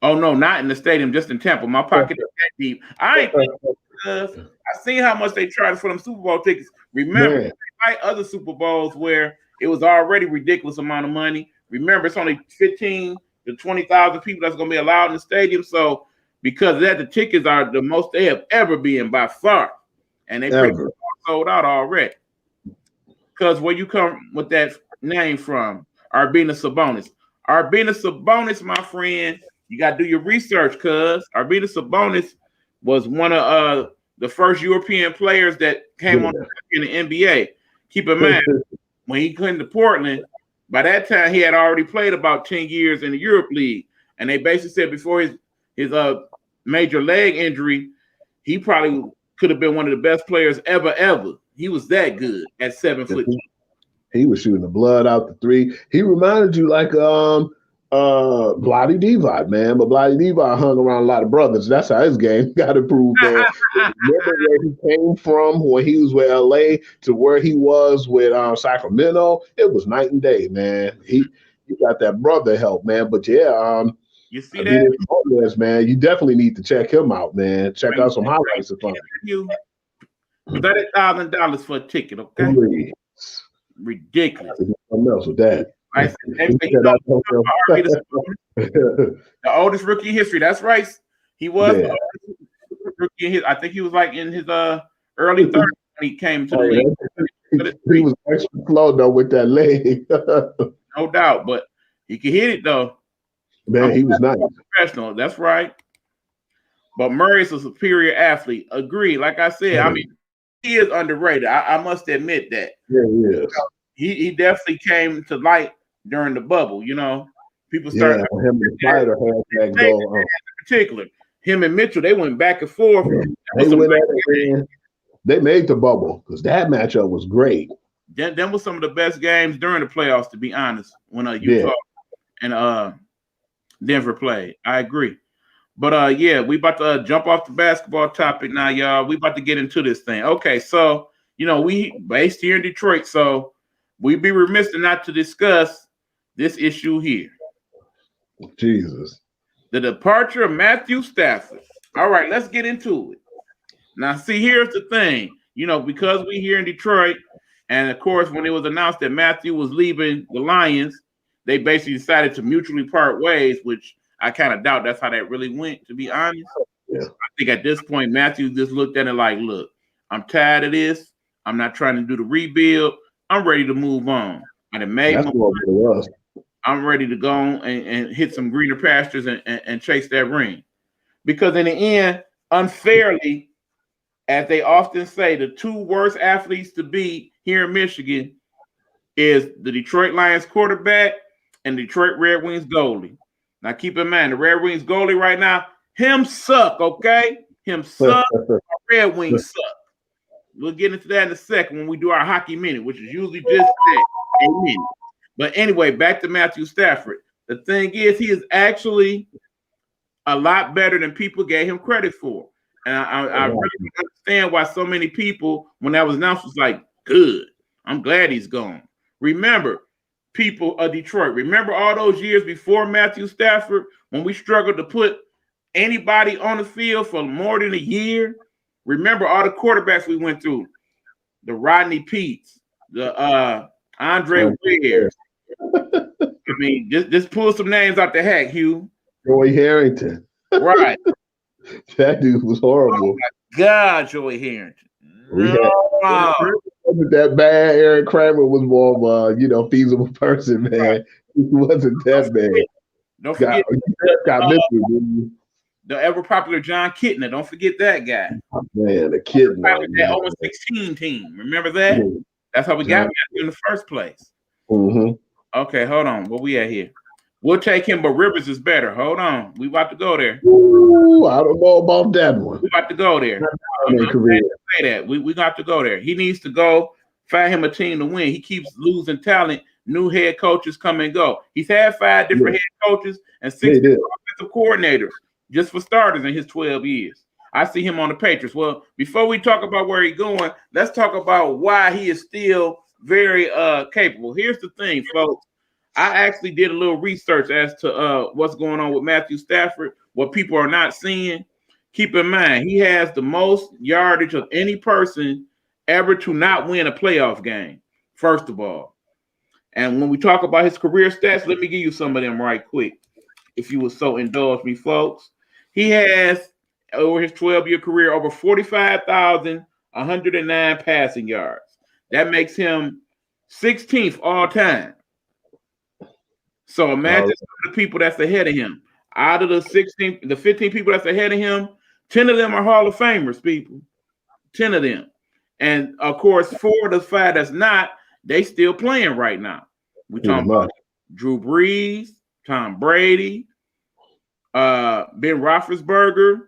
Speaker 1: Oh no, not in the stadium, just in Tampa. My pocket is that deep. I ain't because I seen how much they charged for them Super Bowl tickets. Remember, like other Super Bowls where it was already ridiculous amount of money. Remember, it's only 15 the 20,000 people that's going to be allowed in the stadium. So because of that, the tickets are the most they have ever been by far, and they pretty much sold out already. Because where you come with that name from, Arvydas Sabonis. Arvydas Sabonis, my friend, you got to do your research, because Arvydas Sabonis was one of the first European players that came on in the NBA. Keep in mind, when he came to Portland, by that time he had already played about 10 years in the Europe League. And they basically said before his major leg injury, he probably could have been one of the best players ever. He was that good at 7 foot.
Speaker 2: He was shooting the blood out the three. He reminded you like Bloody Divac, man. But Bloody Divac hung around a lot of brothers. That's how his game got improved, man. Remember where he came from when he was with LA to where he was with Sacramento? It was night and day, man. He got that brother help, man. But yeah,
Speaker 1: you see that,
Speaker 2: man. You definitely need to check him out, man. Check out some highlights of him.
Speaker 1: $30,000 for a ticket, okay?
Speaker 2: Please.
Speaker 1: Ridiculous.
Speaker 2: Something else with that.
Speaker 1: The oldest rookie in history. That's right. He was the oldest rookie in his. I think he was like in his early 30s when he came to the league.
Speaker 2: He was extra slow though with that leg.
Speaker 1: No doubt, but he could hit it though.
Speaker 2: Man, he was nice.
Speaker 1: Professional. That's right. But Murray is a superior athlete. Agree. Like I said, I mean, he is underrated. I must admit that.
Speaker 2: Yeah, he is.
Speaker 1: He definitely came to light during the bubble. You know, people started.
Speaker 2: Him and the fighter had that go.
Speaker 1: In particular, him and Mitchell, they went back and forth.
Speaker 2: They made the bubble because that matchup was great.
Speaker 1: Them was some of the best games during the playoffs, to be honest. When Utah and Denver played, I agree. But we about to jump off the basketball topic now, y'all. We about to get into this thing. Okay, so we based here in Detroit, so we'd be remiss not to discuss this issue here.
Speaker 2: Jesus.
Speaker 1: The departure of Matthew Stafford. All right, let's get into it. Now, see, here's the thing. Because we here in Detroit, and of course, when it was announced that Matthew was leaving the Lions, they basically decided to mutually part ways, which I kind of doubt that's how that really went, to be honest.
Speaker 2: Yeah.
Speaker 1: I think at this point, Matthew just looked at it like, look, I'm tired of this. I'm not trying to do the rebuild. I'm ready to move on. I'm ready to go and hit some greener pastures and chase that ring. Because in the end, unfairly, as they often say, the two worst athletes to beat here in Michigan is the Detroit Lions quarterback and Detroit Red Wings goalie. Now, keep in mind, the Red Wings goalie right now, him suck, okay? Him suck, Red Wings suck. We'll get into that in a second when we do our hockey minute, which is usually just a minute. But anyway, back to Matthew Stafford. The thing is, he is actually a lot better than people gave him credit for. And I really understand why so many people, when that was announced, was like, good. I'm glad he's gone. Remember, people of Detroit, remember all those years before Matthew Stafford when we struggled to put anybody on the field for more than a year? Remember all the quarterbacks we went through, the Rodney Peets, the Andre Ware. I mean, just pull some names out the hat, Hugh.
Speaker 2: Joey Harrington.
Speaker 1: Right.
Speaker 2: That dude was horrible.
Speaker 1: Oh my God, Joey Harrington.
Speaker 2: Wasn't that bad. Eric Kramer was more of a feasible person, man. Right. He wasn't that bad.
Speaker 1: Don't forget the ever popular John Kitna. Don't forget that guy.
Speaker 2: Oh, man, the Kitna.
Speaker 1: That 0-16 team. Remember that? Yeah. That's how we got him in the first place.
Speaker 2: Mm-hmm.
Speaker 1: Okay, hold on. Where we at here? We'll take him, but Rivers is better. Hold on. We about to go there.
Speaker 2: Ooh, I don't know about that one.
Speaker 1: We about to go there. Say that. We got to go there. He needs to go find him a team to win. He keeps losing talent. New head coaches come and go. He's had 5 different head coaches and 6 offensive coordinators just for starters in his 12 years. I see him on the Patriots. Well, before we talk about where he's going, let's talk about why he is still very capable. Here's the thing, folks. I actually did a little research as to what's going on with Matthew Stafford, what people are not seeing. Keep in mind, he has the most yardage of any person ever to not win a playoff game, first of all. And when we talk about his career stats, let me give you some of them right quick. if you would so indulge me, folks. He has, over his 12-year career, over 45,109 passing yards. That makes him 16th all time. So imagine some of the people that's ahead of him. Out of the 15 people that's ahead of him, 10 of them are Hall of Famers, people. 10 of them. And of course, 4 of the 5 that's not, they still playing right now. We talking about Drew Brees, Tom Brady, Ben Roethlisberger,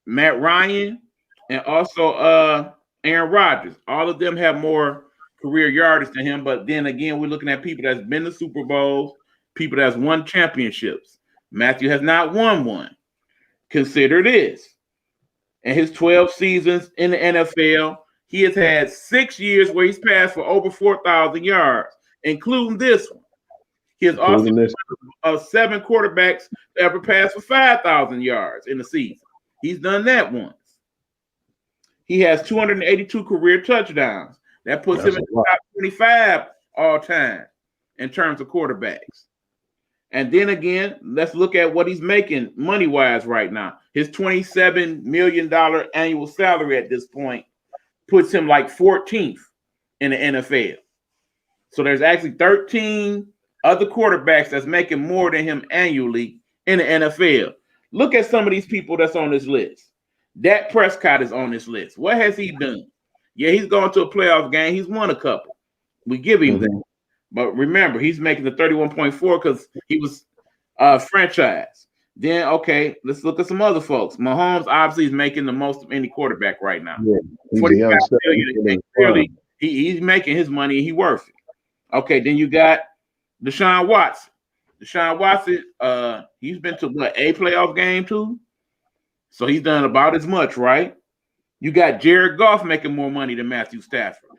Speaker 1: Matt Ryan, and also Aaron Rodgers. All of them have more career yardage than him. But then again, we're looking at people that's been to Super Bowls, people that's won championships. Matthew has not won one. Consider this. In his 12 seasons in the NFL, he has had 6 years where he's passed for over 4,000 yards, including this one. He has also one of 7 quarterbacks to ever pass for 5,000 yards in the season. He's done that once. He has 282 career touchdowns. That puts him in the top 25 all time in terms of quarterbacks. And then again, let's look at what he's making money-wise right now. His $27 million annual salary at this point puts him like 14th in the NFL. So there's actually 13 other quarterbacks that's making more than him annually in the NFL. Look at some of these people that's on this list. Dak Prescott is on this list. What has he done? Yeah, he's gone to a playoff game. He's won a couple. We give him that. But remember, he's making the 31.4 because he was franchise. Then, okay, let's look at some other folks. Mahomes obviously is making the most of any quarterback right now. Yeah, 45 million. Clearly, he's making his money. He worth it. Okay, then you got Deshaun Watson. Deshaun Watson, he's been to what, a playoff game too? So he's done about as much, right? You got Jared Goff making more money than Matthew Stafford.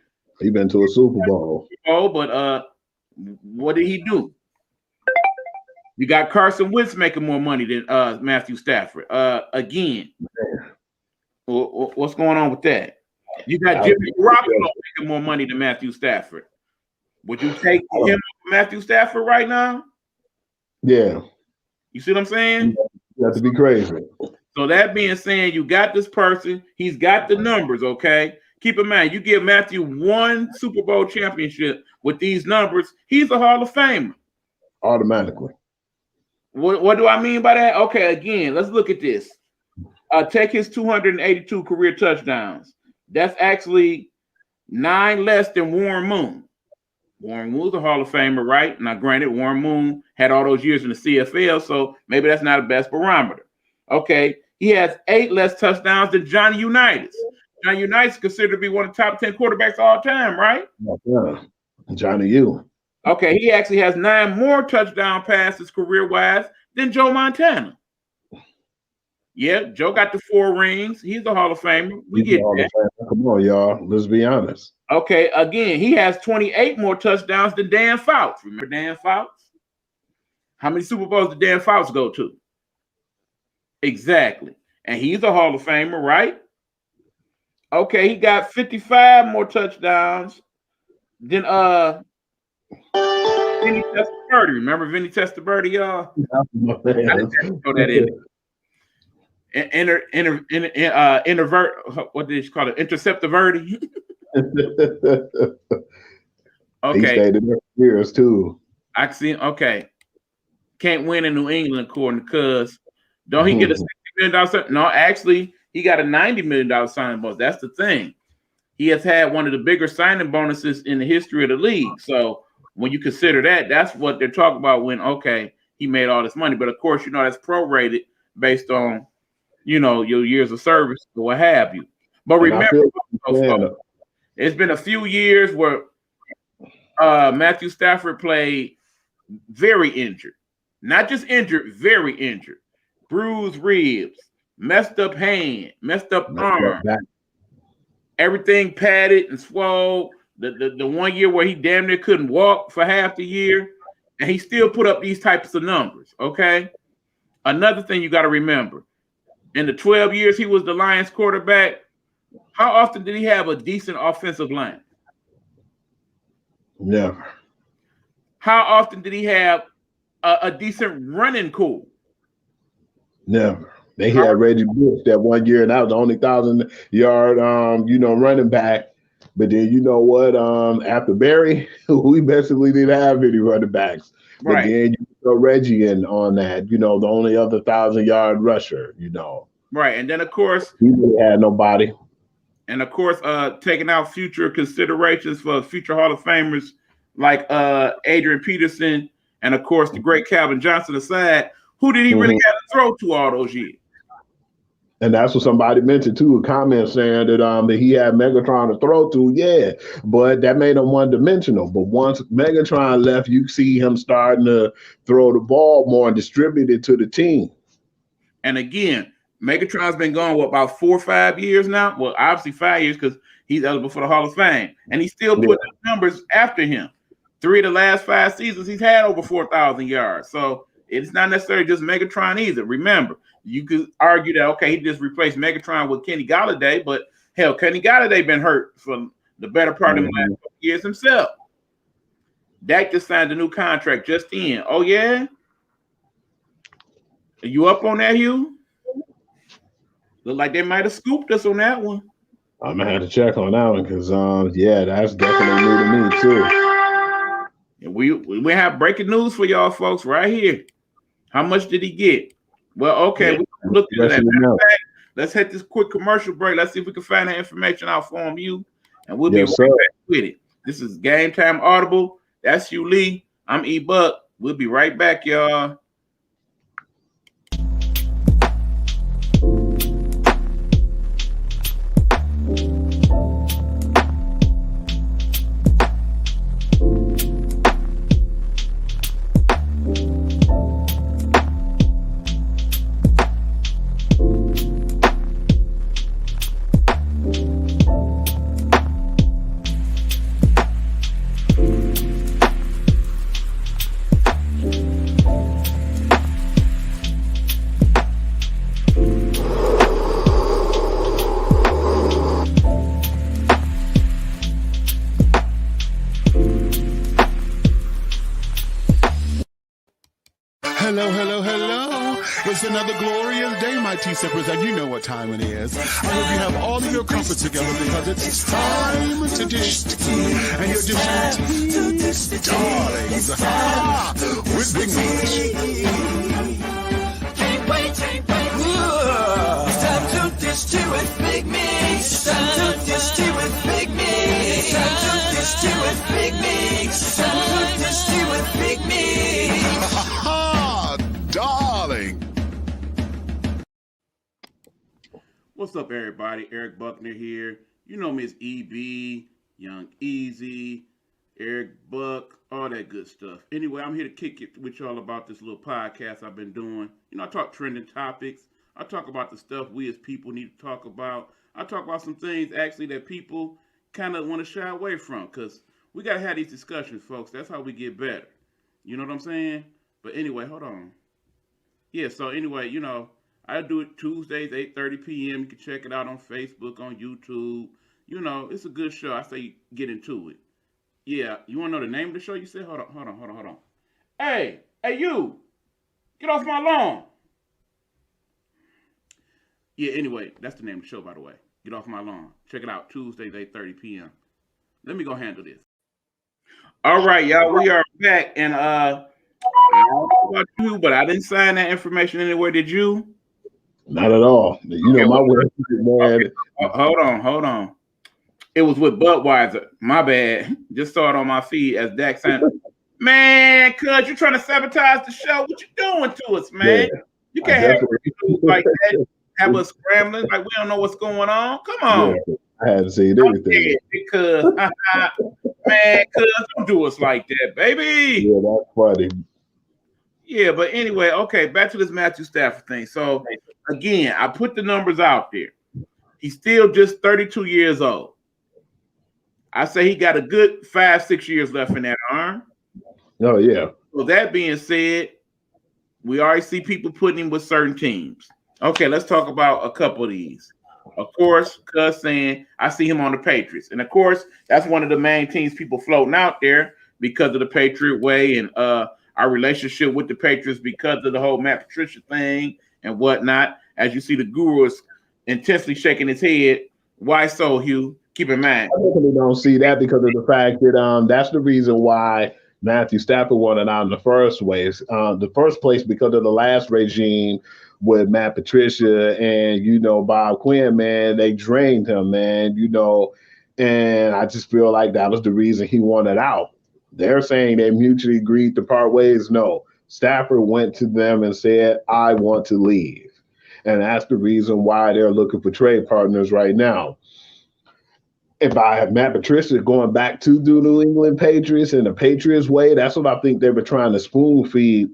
Speaker 2: He's been to a Super Bowl.
Speaker 1: Oh, but what did he do? You got Carson Wentz making more money than Matthew Stafford. Again, what's going on with that? You got Jimmy Garoppolo making more money than Matthew Stafford. Would you take him over Matthew Stafford right now?
Speaker 2: Yeah.
Speaker 1: You see what I'm saying?
Speaker 2: You have to be crazy.
Speaker 1: So that being said, you got this person. He's got the numbers, okay? Keep in mind, you give Matthew 1 Super Bowl championship with these numbers, he's a Hall of Famer.
Speaker 2: Automatically.
Speaker 1: What do I mean by that? Okay, again, let's look at this. Take his 282 career touchdowns. That's actually 9 less than Warren Moon. Warren Moon's a Hall of Famer, right? Now, granted, Warren Moon had all those years in the CFL, so maybe that's not the best barometer. Okay, he has 8 less touchdowns than Johnny Unitas. Johnny Unitas is considered to be one of the top 10 quarterbacks all time, right?
Speaker 2: Yeah. Johnny U.
Speaker 1: Okay, he actually has 9 more touchdown passes career-wise than Joe Montana. Yeah, Joe got the 4 rings. He's a Hall of Famer. We get that.
Speaker 2: Come on, y'all. Let's be honest.
Speaker 1: Okay, again, he has 28 more touchdowns than Dan Fouts. Remember Dan Fouts? How many Super Bowls did Dan Fouts go to? Exactly. And he's a Hall of Famer, right? Okay, he got 55 more touchdowns than Vinny Testaverde. Remember Vinny Testaverde, y'all? I didn't throw that in. Introvert, what did you call it? Interceptiverde. Okay.
Speaker 2: He stayed in there for years too.
Speaker 1: I see. Okay. Can't win in New England, according to Cuz. Don't he get a $60 million? No, actually, he got a $90 million signing bonus. That's the thing. He has had one of the bigger signing bonuses in the history of the league. So when you consider that, that's what they're talking about when, okay, he made all this money. But of course, that's prorated based on, your years of service or what have you. But remember, it's been a few years where Matthew Stafford played very injured. Not just injured, very injured. Bruised ribs, messed up hand, messed up arm. Everything padded and swole. The 1 year where he damn near couldn't walk for half the year, and he still put up these types of numbers, okay? Another thing you got to remember, in the 12 years he was the Lions quarterback, how often did he have a decent offensive line?
Speaker 2: Never.
Speaker 1: How often did he have a decent running core.
Speaker 2: Never. They had Reggie Bush that one year, and that was the only 1,000-yard, running back. But then you know what? After Barry, we basically didn't have any running backs. But
Speaker 1: Right.
Speaker 2: then you throw Reggie in on that. The only other 1,000-yard rusher.
Speaker 1: Right, and then of course
Speaker 2: he really had nobody.
Speaker 1: And of course, taking out future considerations for future Hall of Famers like Adrian Peterson and of course the great Calvin Johnson aside, who did he really have to throw to all those years?
Speaker 2: And that's what somebody mentioned too, a comment saying that he had Megatron to throw to, yeah, but that made him one-dimensional. But once Megatron left, you see him starting to throw the ball more and distribute it to the team.
Speaker 1: And again, Megatron's been gone, about 4 or 5 years now? Well, obviously 5 years because he's eligible for the Hall of Fame. And he's still putting numbers after him. 3 of the last 5 seasons, he's had over 4,000 yards. So it's not necessarily just Megatron either. Remember, you could argue that, okay, he just replaced Megatron with Kenny Golladay, but hell, Kenny Golladay been hurt for the better part of the last couple years himself. Dak just signed a new contract just in. Oh, yeah? Are you up on that, Hugh? Look like they might have scooped us on that one.
Speaker 2: I'm going to have to check on that one because, that's definitely new to me, too.
Speaker 1: And we have breaking news for y'all folks right here. How much did he get? Well, okay, we look at that. Let's hit this quick commercial break. Let's see if we can find that information out for you, and we'll be right back with it. This is Game Time Audible. That's Hugh Lee. I'm E-Buck. We'll be right back, y'all.
Speaker 10: Hello. It's another glorious day, my T-Sippers, and you know what time it is. I hope you have all of your comforts together because it's time to dish the tea. And you're dishing darlings with Big Meat.
Speaker 3: Can't wait. It's time to dish tea with Big Meat. It's time to dish tea with Big Meat. It's time to dish tea with Big Meat. It's time to dish tea with Big Meat.
Speaker 10: Darling.
Speaker 1: What's up, everybody? Eric Buckner here. You know Miss EB, Young Easy, Eric Buck, all that good stuff. Anyway, I'm here to kick it with y'all about this little podcast I've been doing. I talk trending topics. I talk about the stuff we as people need to talk about. I talk about some things actually that people kind of want to shy away from because we got to have these discussions, folks. That's how we get better. You know what I'm saying? But anyway, hold on. Yeah, so anyway, I do it Tuesdays, 8:30 p.m. You can check it out on Facebook, on YouTube. It's a good show. I say get into it. Yeah, you want to know the name of the show? You said, hold on. Hey, you, get off my lawn. Yeah, anyway, that's the name of the show, by the way. Get off my lawn. Check it out Tuesdays, 8:30 p.m. Let me go handle this. All right, y'all, we are back, and I don't know about you, but I didn't sign that information anywhere. Did you?
Speaker 2: Not at all. My website, man.
Speaker 1: Okay. Hold on. It was with Budweiser. My bad. Just saw it on my feed as Dak signed. Man, cuz you're trying to sabotage the show. What you doing to us, man?
Speaker 2: Yeah,
Speaker 1: you can't have news like that. Have us scrambling like we don't know what's going on. Come on.
Speaker 2: Yeah, I hadn't seen anything.
Speaker 1: Because, man, cuz don't do us like that, baby.
Speaker 2: Yeah, that's funny.
Speaker 1: Yeah, but anyway, okay, back to this Matthew Stafford thing. So, again, I put the numbers out there. He's still just 32 years old. I say he got a good 5-6 years left in that arm.
Speaker 2: Oh, yeah.
Speaker 1: So, that being said, we already see people putting him with certain teams. Okay, let's talk about a couple of these. Of course, Cuz saying, I see him on the Patriots. And, of course, that's one of the main teams people floating out there because of the Patriot way and our relationship with the Patriots because of the whole Matt Patricia thing and whatnot. As you see, the guru is intensely shaking his head. Why so, Hugh? Keep in mind.
Speaker 2: I definitely don't see that because of the fact that that's the reason why Matthew Stafford wanted out in the first place. Because of the last regime with Matt Patricia and Bob Quinn, man, they drained him, man. And I just feel like that was the reason he wanted out. They're saying they mutually agreed to part ways. No, Stafford went to them and said, "I want to leave," and that's the reason why they're looking for trade partners right now. If I have Matt Patricia going back to the New England Patriots in the Patriots way, that's what I think they were trying to spoon feed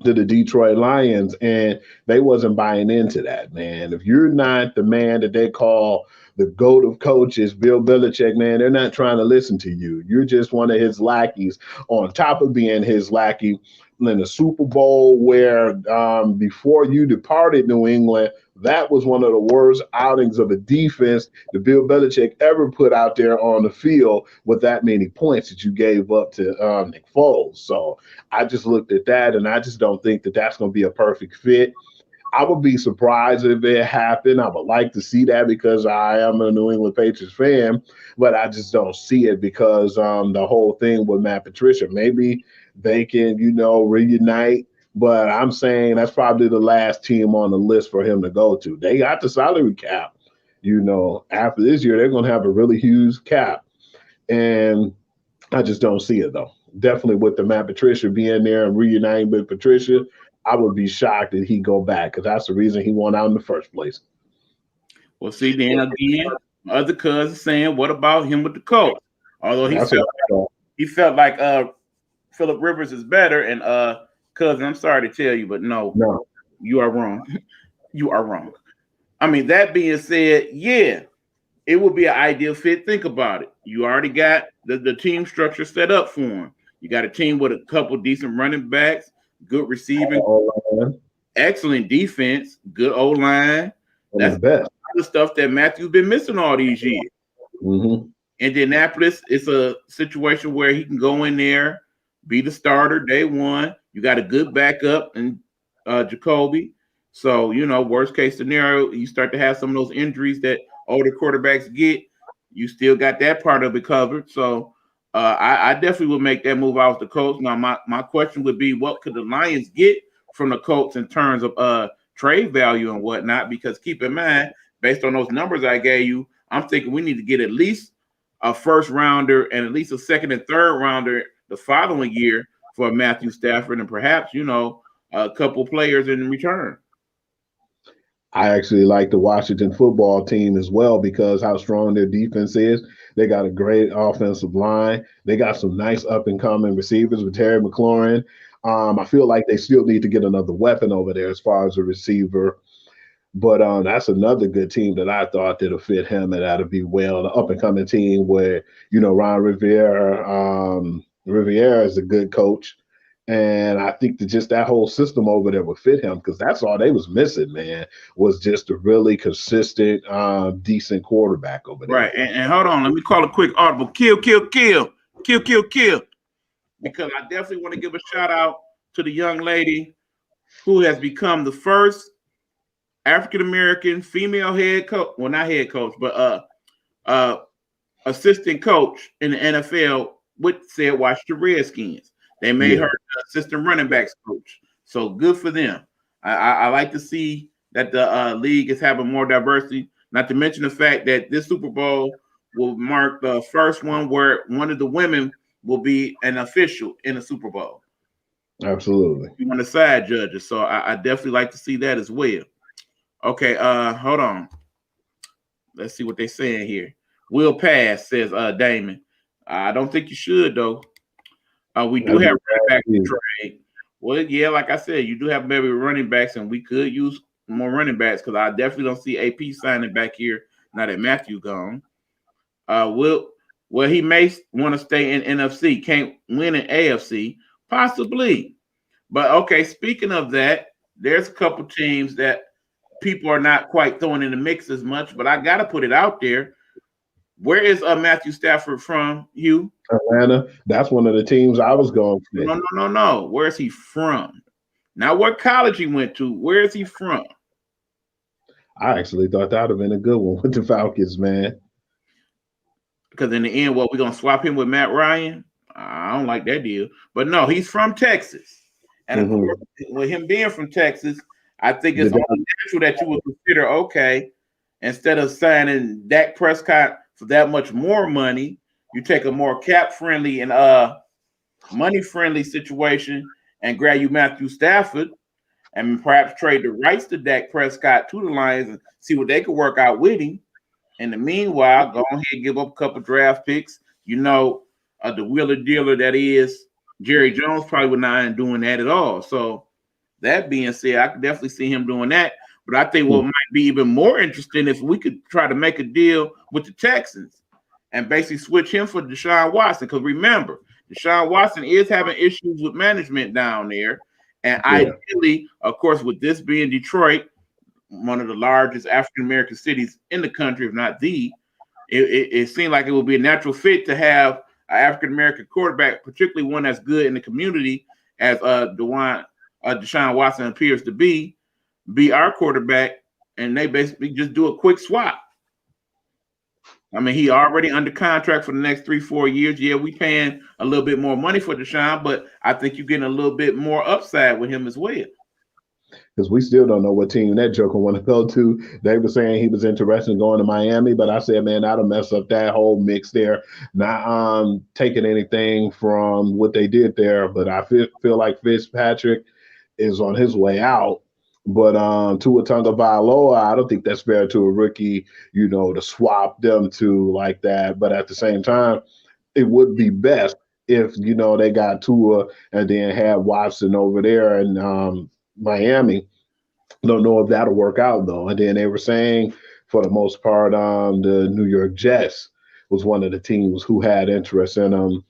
Speaker 2: to the Detroit Lions, and they wasn't buying into that, man. If you're not the man that they call the GOAT of coaches, Bill Belichick, man, they're not trying to listen to you. You're just one of his lackeys on top of being his lackey in the Super Bowl where before you departed New England, that was one of the worst outings of a defense that Bill Belichick ever put out there on the field with that many points that you gave up to Nick Foles. So I just looked at that, and I just don't think that that's going to be a perfect fit. I would be surprised if it happened. I would like to see that because I am a New England Patriots fan, but I just don't see it because the whole thing with Matt Patricia, maybe they can, reunite. But I'm saying that's probably the last team on the list for him to go to. They got the salary cap. After this year, they're going to have a really huge cap. And I just don't see it, though. Definitely with the Matt Patricia being there and reuniting with Patricia, I would be shocked that he go back because that's the reason he went out in the first place.
Speaker 1: Well, see, then again, my other cousin saying, what about him with the Colts? Although he felt like Phillip Rivers is better, and cousin, I'm sorry to tell you, but no, you are wrong. You are wrong. I mean, that being said, yeah, it would be an ideal fit. Think about it. You already got the team structure set up for him. You got a team with a couple decent running backs, good receiving, excellent defense, good O-line. That's the best. The stuff that Matthew's been missing all these years.
Speaker 2: Mm-hmm.
Speaker 1: Indianapolis, it's a situation where he can go in there, be the starter day one. You got a good backup in Jacoby. So, worst case scenario, you start to have some of those injuries that older quarterbacks get. You still got that part of it covered. So, I definitely would make that move out with the Colts. Now, my question would be, what could the Lions get from the Colts in terms of trade value and whatnot? Because keep in mind, based on those numbers I gave you, I'm thinking we need to get at least a first rounder and at least a second and third rounder the following year for Matthew Stafford and perhaps, a couple players in return.
Speaker 2: I actually like the Washington football team as well because how strong their defense is. They got a great offensive line. They got some nice up-and-coming receivers with Terry McLaurin. I feel like they still need to get another weapon over there as far as a receiver. But that's another good team that I thought that'll fit him and that'll be well. The up-and-coming team where, Ron Rivera. Riviera is a good coach. And I think that just that whole system over there would fit him because that's all they was missing, man, was just a really consistent, decent quarterback over there.
Speaker 1: Right. And hold on. Let me call a quick audible. Kill. Because I definitely want to give a shout out to the young lady who has become the first African-American female head coach. Well, not head coach, but assistant coach in the NFL with said Washington Redskins. They made her the assistant running backs coach. So good for them. I like to see that the league is having more diversity, not to mention the fact that this Super Bowl will mark the first one where one of the women will be an official in the Super Bowl.
Speaker 2: Absolutely.
Speaker 1: One of the side judges. So I definitely like to see that as well. Okay, hold on. Let's see what they're saying here. Will pass, says Damon. I don't think you should, though. We do have running back trade. Well, yeah, like I said, you do have maybe running backs, and we could use more running backs because I definitely don't see AP signing back here now that Matthew gone. Well, he may want to stay in NFC. Can't win in AFC, possibly. But okay, speaking of that, there's a couple teams that people are not quite throwing in the mix as much, but I got to put it out there. Where is Matthew Stafford from, Hugh?
Speaker 2: Atlanta. That's one of the teams I was going to.
Speaker 1: No. Where's he from? Not what college he went to. Where is he from?
Speaker 2: I actually thought that would have been a good one with the Falcons, man.
Speaker 1: Because in the end, what, we're going to swap him with Matt Ryan? I don't like that deal. But no, he's from Texas. And of course, with him being from Texas, I think it's only natural that you would consider, okay, instead of signing Dak Prescott for that much more money, you take a more cap-friendly and money-friendly situation and grab you Matthew Stafford and perhaps trade the rights to Dak Prescott to the Lions and see what they could work out with him. In the meanwhile, go ahead and give up a couple draft picks. You know, the wheeler dealer that is Jerry Jones probably would not end doing that at all. So that being said, I could definitely see him doing that. But I think what might be even more interesting if we could try to make a deal with the Texans and basically switch him for Deshaun Watson. Because remember, Deshaun Watson is having issues with management down there. And ideally, of course, with this being Detroit, one of the largest African-American cities in the country, if not the, it seemed like it would be a natural fit to have an African-American quarterback, particularly one that's good in the community as Deshaun Watson appears to be our quarterback, and they basically just do a quick swap. I mean, he already under contract for the next 3-4 years. Yeah, we paying a little bit more money for Deshaun, but I think you're getting a little bit more upside with him as well.
Speaker 2: Because we still don't know what team that joker want to go to. They were saying he was interested in going to Miami, but I said, man, that'll mess up that whole mix there. Not taking anything from what they did there, but I feel like Fitzpatrick is on his way out. But Tua Tagovailoa, I don't think that's fair to a rookie, to swap them to like that. But at the same time, it would be best if, they got Tua and then have Watson over there and Miami. Don't know if that'll work out though. And then they were saying, for the most part, the New York Jets was one of the teams who had interest in them.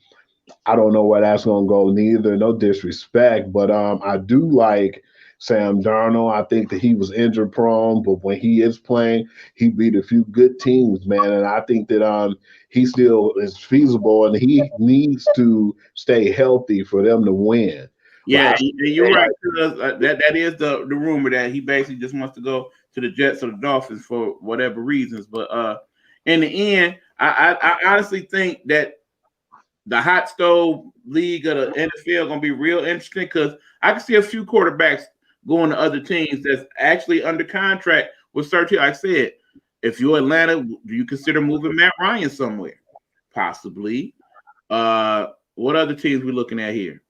Speaker 2: I don't know where that's going to go neither. No disrespect, but I do like Sam Darnold. I think that he was injury prone, but when he is playing, he beat a few good teams, man. And I think that he still is feasible, and he needs to stay healthy for them to win.
Speaker 1: Yeah, you're right. That is the rumor that he basically just wants to go to the Jets or the Dolphins for whatever reasons. But in the end, I honestly think that the hot stove league of the NFL going to be real interesting because I can see a few quarterbacks going to other teams that's actually under contract with certain. Like I said, if you're Atlanta, do you consider moving Matt Ryan somewhere? Possibly. What other teams we looking at here?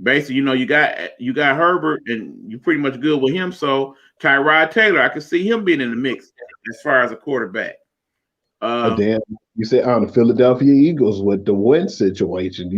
Speaker 1: Basically, you got Herbert, and you're pretty much good with him. So Tyrod Taylor, I can see him being in the mix as far as a quarterback.
Speaker 2: Then you say on the Philadelphia Eagles with the Wentz situation,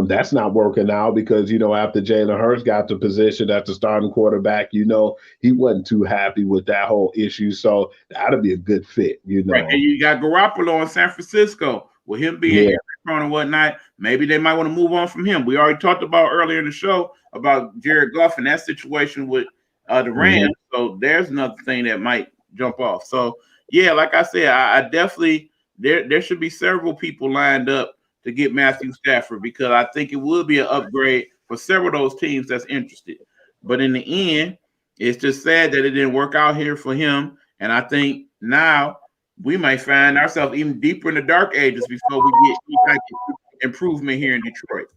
Speaker 2: that's not working out because after Jalen Hurts got the position as the starting quarterback, he wasn't too happy with that whole issue. So that'll be a good fit,
Speaker 1: Right. And you got Garoppolo in San Francisco with him being prone and whatnot. Maybe they might want to move on from him. We already talked about earlier in the show about Jared Goff and that situation with the Rams. So there's another thing that might jump off. So yeah, like I said, I definitely there should be several people lined up to get Matthew Stafford because I think it would be an upgrade for several of those teams that's interested. But in the end, it's just sad that it didn't work out here for him. And I think now we might find ourselves even deeper in the dark ages before we get any type of improvement here in Detroit.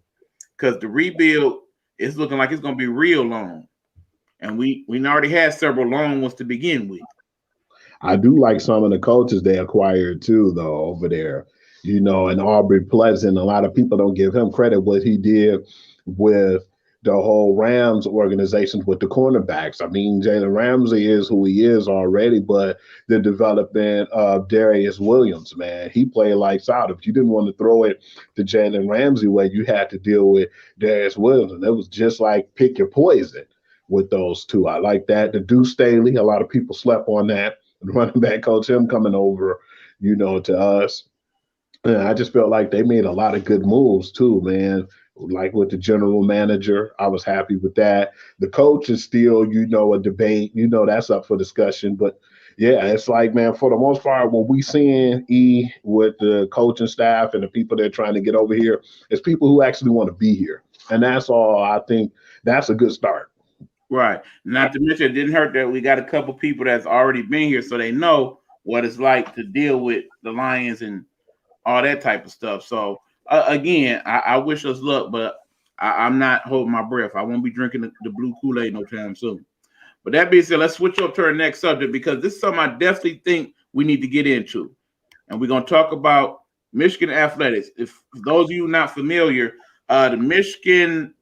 Speaker 1: Because the rebuild is looking like it's going to be real long. And we already had several long ones to begin with.
Speaker 2: I do like some of the coaches they acquired too, though, over there. And Aubrey Pleasant, a lot of people don't give him credit what he did with the whole Rams organization with the cornerbacks. I mean, Jalen Ramsey is who he is already, but the development of Darius Williams, man, he played lights out. If you didn't want to throw it the Jalen Ramsey way, you had to deal with Darius Williams. And it was just like pick your poison with those two. I like that. The Deuce Staley, a lot of people slept on that. The running back coach, him coming over, to us. And I just felt like they made a lot of good moves too, man. like with the general manager. I was happy with that. The coach is still, a debate. That's up for discussion. But yeah, it's like, man, for the most part, when we seeing with the coaching staff and the people that are trying to get over here, it's people who actually want to be here. And that's all. I think that's a good start.
Speaker 1: Right. Not to mention, it didn't hurt that we got a couple people that's already been here, so they know what it's like to deal with the Lions and all that type of stuff. So again, I wish us luck, but I'm not holding my breath. I won't be drinking the blue Kool-Aid no time soon. But that being said, let's switch up to our next subject because this is something I definitely think we need to get into. And we're going to talk about Michigan athletics. If for those of you not familiar, the Michigan,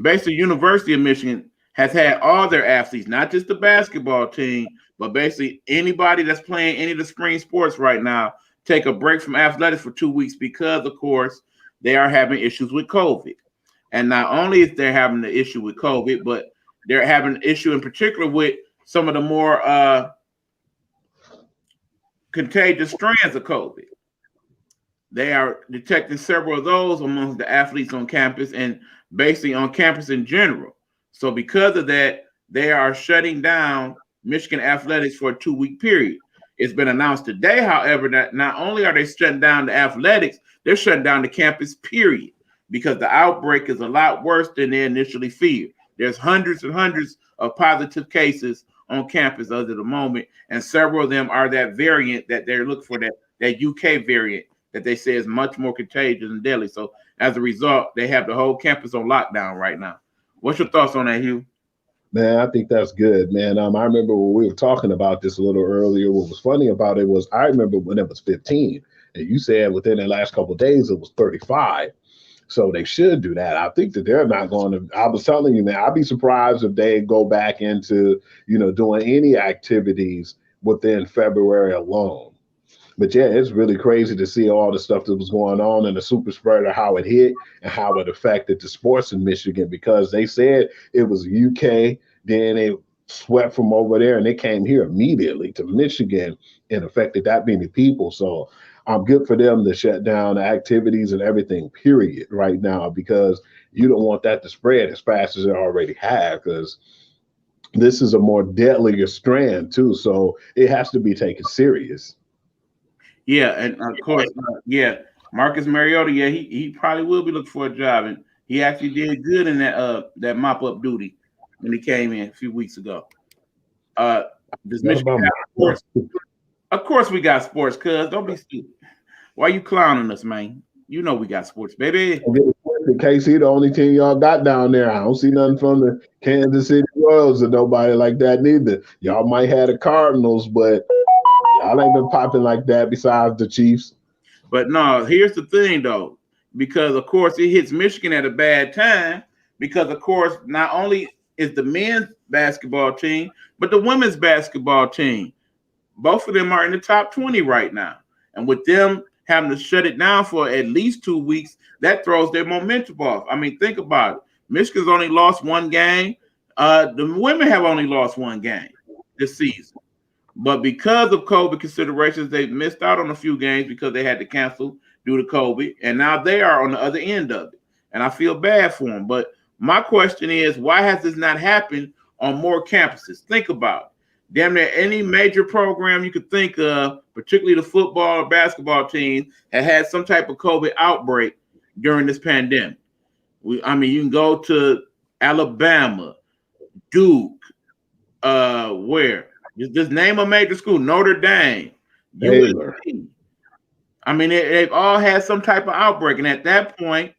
Speaker 1: basically University of Michigan, has had all their athletes, not just the basketball team, but basically anybody that's playing any of the spring sports right now, take a break from athletics for 2 weeks because, of course, they are having issues with COVID. And not only is they having the issue with COVID, but they're having an issue in particular with some of the more contagious strands of COVID. They are detecting several of those amongst the athletes on campus and basically on campus in general. So because of that, they are shutting down Michigan athletics for a 2-week period. It's been announced today, however, that not only are they shutting down the athletics, they're shutting down the campus, period, because the outbreak is a lot worse than they initially feared. There's hundreds and hundreds of positive cases on campus at the moment, and several of them are that variant that they're looking for, that UK variant that they say is much more contagious and deadly. So as a result, they have the whole campus on lockdown right now. What's your thoughts on that, Hugh?
Speaker 2: Man, I think that's good, man. I remember when we were talking about this a little earlier. What was funny about it was I remember when it was 15, and you said within the last couple of days it was 35. So they should do that. I think that they're not going to. I was telling you, man, I'd be surprised if they go back into, doing any activities within February alone. But yeah, it's really crazy to see all the stuff that was going on and the super spreader, how it hit and how it affected the sports in Michigan, because they said it was UK, then it swept from over there and they came here immediately to Michigan and affected that many people. So I'm good for them to shut down the activities and everything, period, right now, because you don't want that to spread as fast as it already has, because this is a more deadlier strand too. So it has to be taken serious.
Speaker 1: Yeah, and of course, Marcus Mariota, he probably will be looking for a job, and he actually did good in that mop up duty when he came in a few weeks ago. Does Michigan have sports? Of course, we got sports. Cuz don't be stupid. Why you clowning us, man? You know we got sports, baby.
Speaker 2: KC, the only team y'all got down there. I don't see nothing from the Kansas City Royals or nobody like that neither. Y'all might have the Cardinals, but y'all ain't been popping like that besides the Chiefs.
Speaker 1: But no, here's the thing, though, because, of course, it hits Michigan at a bad time because, of course, not only is the men's basketball team, but the women's basketball team, both of them are in the top 20 right now. And with them having to shut it down for at least 2 weeks, that throws their momentum off. I mean, think about it. Michigan's only lost one game. The women have only lost one game this season. But because of COVID considerations, they missed out on a few games because they had to cancel due to COVID. And now they are on the other end of it. And I feel bad for them. But my question is, why has this not happened on more campuses? Think about it. Damn near any major program you could think of, particularly the football or basketball teams, had some type of COVID outbreak during this pandemic. You can go to Alabama, Duke, where? Just name a major school, Notre Dame,
Speaker 2: Baylor.
Speaker 1: They've all had some type of outbreak. And at that point,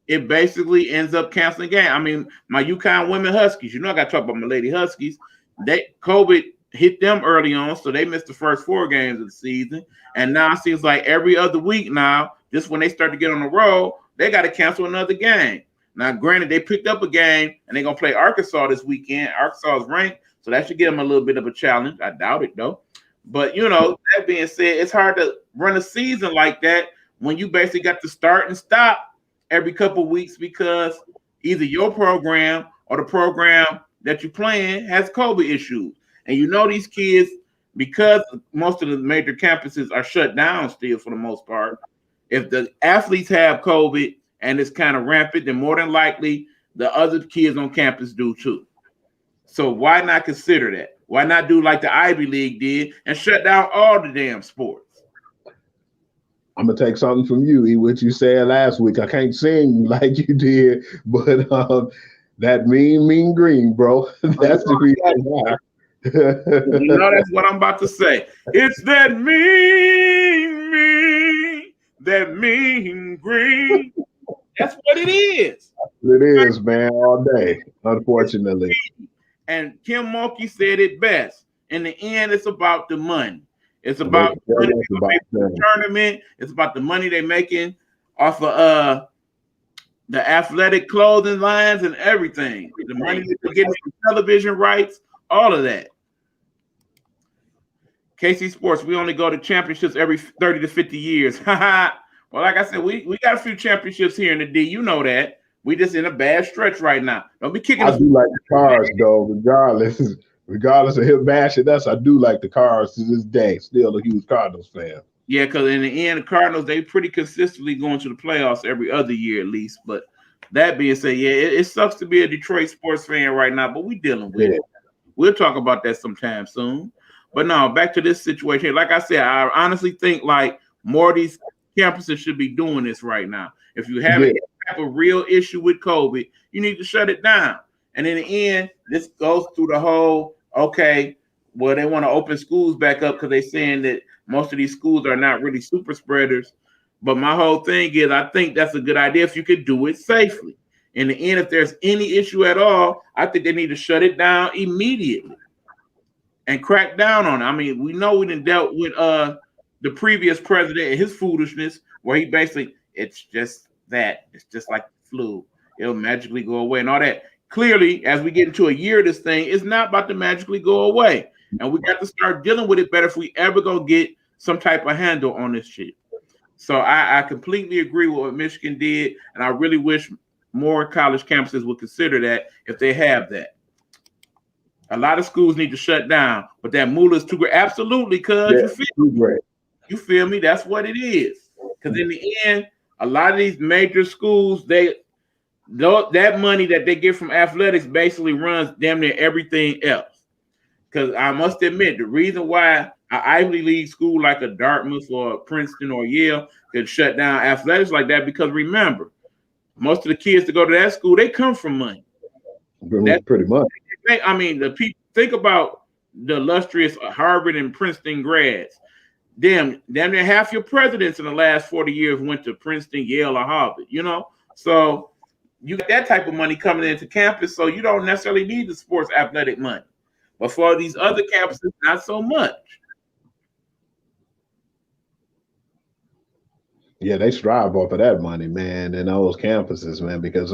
Speaker 1: it basically ends up canceling game. My UConn women Huskies, I got to talk about my Lady Huskies. COVID hit them early on, so they missed the first 4 games of the season. And now it seems like every other week now, just when they start to get on the road, they got to cancel another game. Now, granted, they picked up a game, and they're going to play Arkansas this weekend. Arkansas is ranked, so that should give them a little bit of a challenge. I doubt it, though. But, that being said, it's hard to run a season like that when you basically got to start and stop every couple of weeks because either your program or the program that you're playing has COVID issues. And these kids, because most of the major campuses are shut down still for the most part, if the athletes have COVID and it's kind of rampant, then more than likely the other kids on campus do too. So why not consider that? Why not do like the Ivy League did and shut down all the damn sports?
Speaker 2: I'm gonna take something from you, what you said last week. I can't sing like you did, but that mean green, bro. That's the reason why.
Speaker 1: You know, that's what I'm about to say. It's that mean green. That's what it is.
Speaker 2: It is, man, all day, unfortunately.
Speaker 1: And Kim Mulkey said it best. In the end, it's about the money. It's about the money they make from the tournament. It's about the money they're making off of the athletic clothing lines and everything. The money that they're getting from television rights, all of that. KC Sports, we only go to championships every 30 to 50 years. Well, like I said, we got a few championships here in the D. You know that. We just in a bad stretch right now. Don't be kicking us.
Speaker 2: I do like the Cars, though, regardless of him bashing us. I do like the Cars to this day. Still a huge Cardinals fan.
Speaker 1: Yeah, because in the end, the Cardinals, they pretty consistently going to the playoffs every other year at least. But that being said, yeah, it sucks to be a Detroit sports fan right now, but we dealing with it. We'll talk about that sometime soon. But no, back to this situation. Like I said, I honestly think like more of these campuses should be doing this right now. If you have any type of real issue with COVID, you need to shut it down. And in the end, this goes through the whole, okay, well, they want to open schools back up because they're saying that most of these schools are not really super spreaders. But my whole thing is I think that's a good idea if you could do it safely. In the end, if there's any issue at all, I think they need to shut it down immediately and crack down on it. I mean, we know we done dealt with the previous president and his foolishness where he basically, it's just that. It's just like the flu. It'll magically go away and all that. Clearly, as we get into a year of this thing, it's not about to magically go away. And we got to start dealing with it better if we ever gonna get some type of handle on this shit. So I completely agree with what Michigan did, and I really wish more college campuses would consider that if they have that. A lot of schools need to shut down, but that moolah is too great. Absolutely, cuz you feel me? That's what it is. Because in the end, a lot of these major schools, that money that they get from athletics basically runs damn near everything else. Because I must admit, the reason why an Ivy League school like a Dartmouth or a Princeton or Yale could shut down athletics like that, because remember, most of the kids that go to that school, they come from money.
Speaker 2: That's pretty much.
Speaker 1: I mean, the people think about the illustrious Harvard and Princeton grads. Damn near half your presidents in the last 40 years went to Princeton, Yale, or Harvard, you know? So you get that type of money coming into campus, so you don't necessarily need the sports athletic money. But for these other campuses, not so much.
Speaker 2: Yeah, they strive off of that money, man, and those campuses, man, because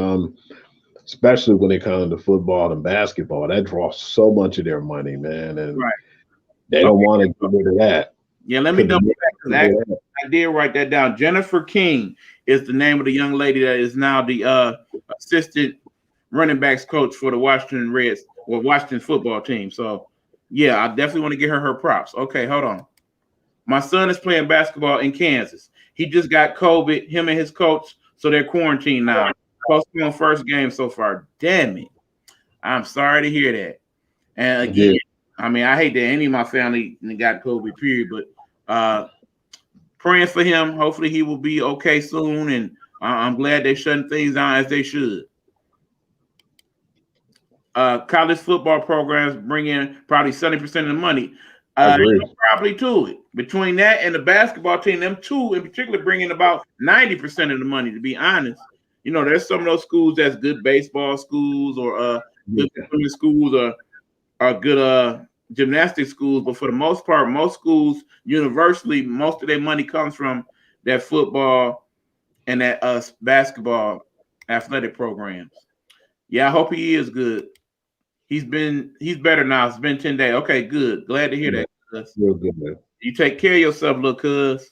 Speaker 2: especially when it comes to football and basketball, that draws so much of their money, man, and they don't want to get rid of that.
Speaker 1: Yeah, let me double back. I did write that down. Jennifer King is the name of the young lady that is now the assistant running backs coach for the Washington football team. So, yeah, I definitely want to give her props. Okay, hold on. My son is playing basketball in Kansas. He just got COVID, him and his coach, so they're quarantined now. Postponed first game so far. Damn it. I'm sorry to hear that. And again, I mean, I hate that any of my family got COVID, period, but praying for him. Hopefully he will be okay soon, and I'm glad they're shutting things down as they should. College football programs bring in probably 70% of the money. Probably to it. Between that and the basketball team, them two in particular bring in about 90% of the money, to be honest. You know, there's some of those schools that's good baseball schools or good swimming schools or good gymnastics schools, but for the most part, most schools universally, most of their money comes from that football and that basketball athletic programs. Yeah, I hope he is good. He's better now. It's been 10 days. Okay, good. Glad to hear that.
Speaker 2: Real good, man.
Speaker 1: You take care of yourself, little cuz.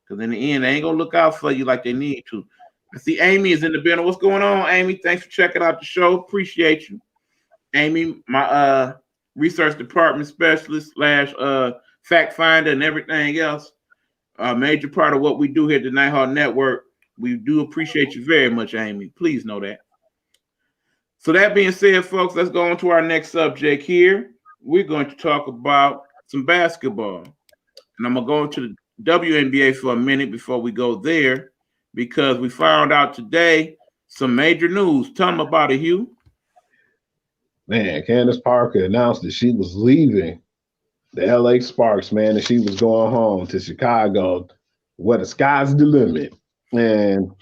Speaker 1: Because in the end, they ain't gonna look out for you like they need to. I see Amy is in the building. What's going on, Amy? Thanks for checking out the show. Appreciate you. Amy, my research department specialist / fact finder and everything else. A major part of what we do here at the Nighthawk Network. We do appreciate you very much, Amy. Please know that. So that being said, folks, let's go on to our next subject here. We're going to talk about some basketball. And I'm going to go into the WNBA for a minute before we go there, because we found out today some major news. Tell them about it, Hugh.
Speaker 2: Man, Candace Parker announced that she was leaving the LA Sparks, man, and she was going home to Chicago, where the sky's the limit. And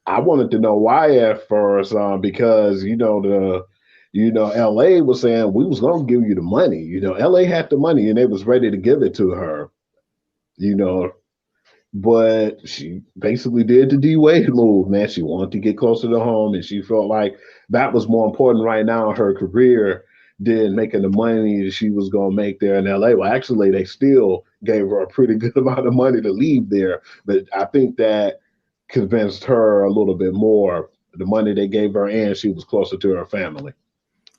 Speaker 2: I wanted to know why at first, because LA was saying we was gonna give you the money. LA had the money and they was ready to give it to her. But she basically did the D Wade move, man. She wanted to get closer to home, and she felt like that was more important right now in her career than making the money that she was going to make there in LA. Well, actually, they still gave her a pretty good amount of money to leave there, but I think that convinced her a little bit more. The money they gave her, and she was closer to her family.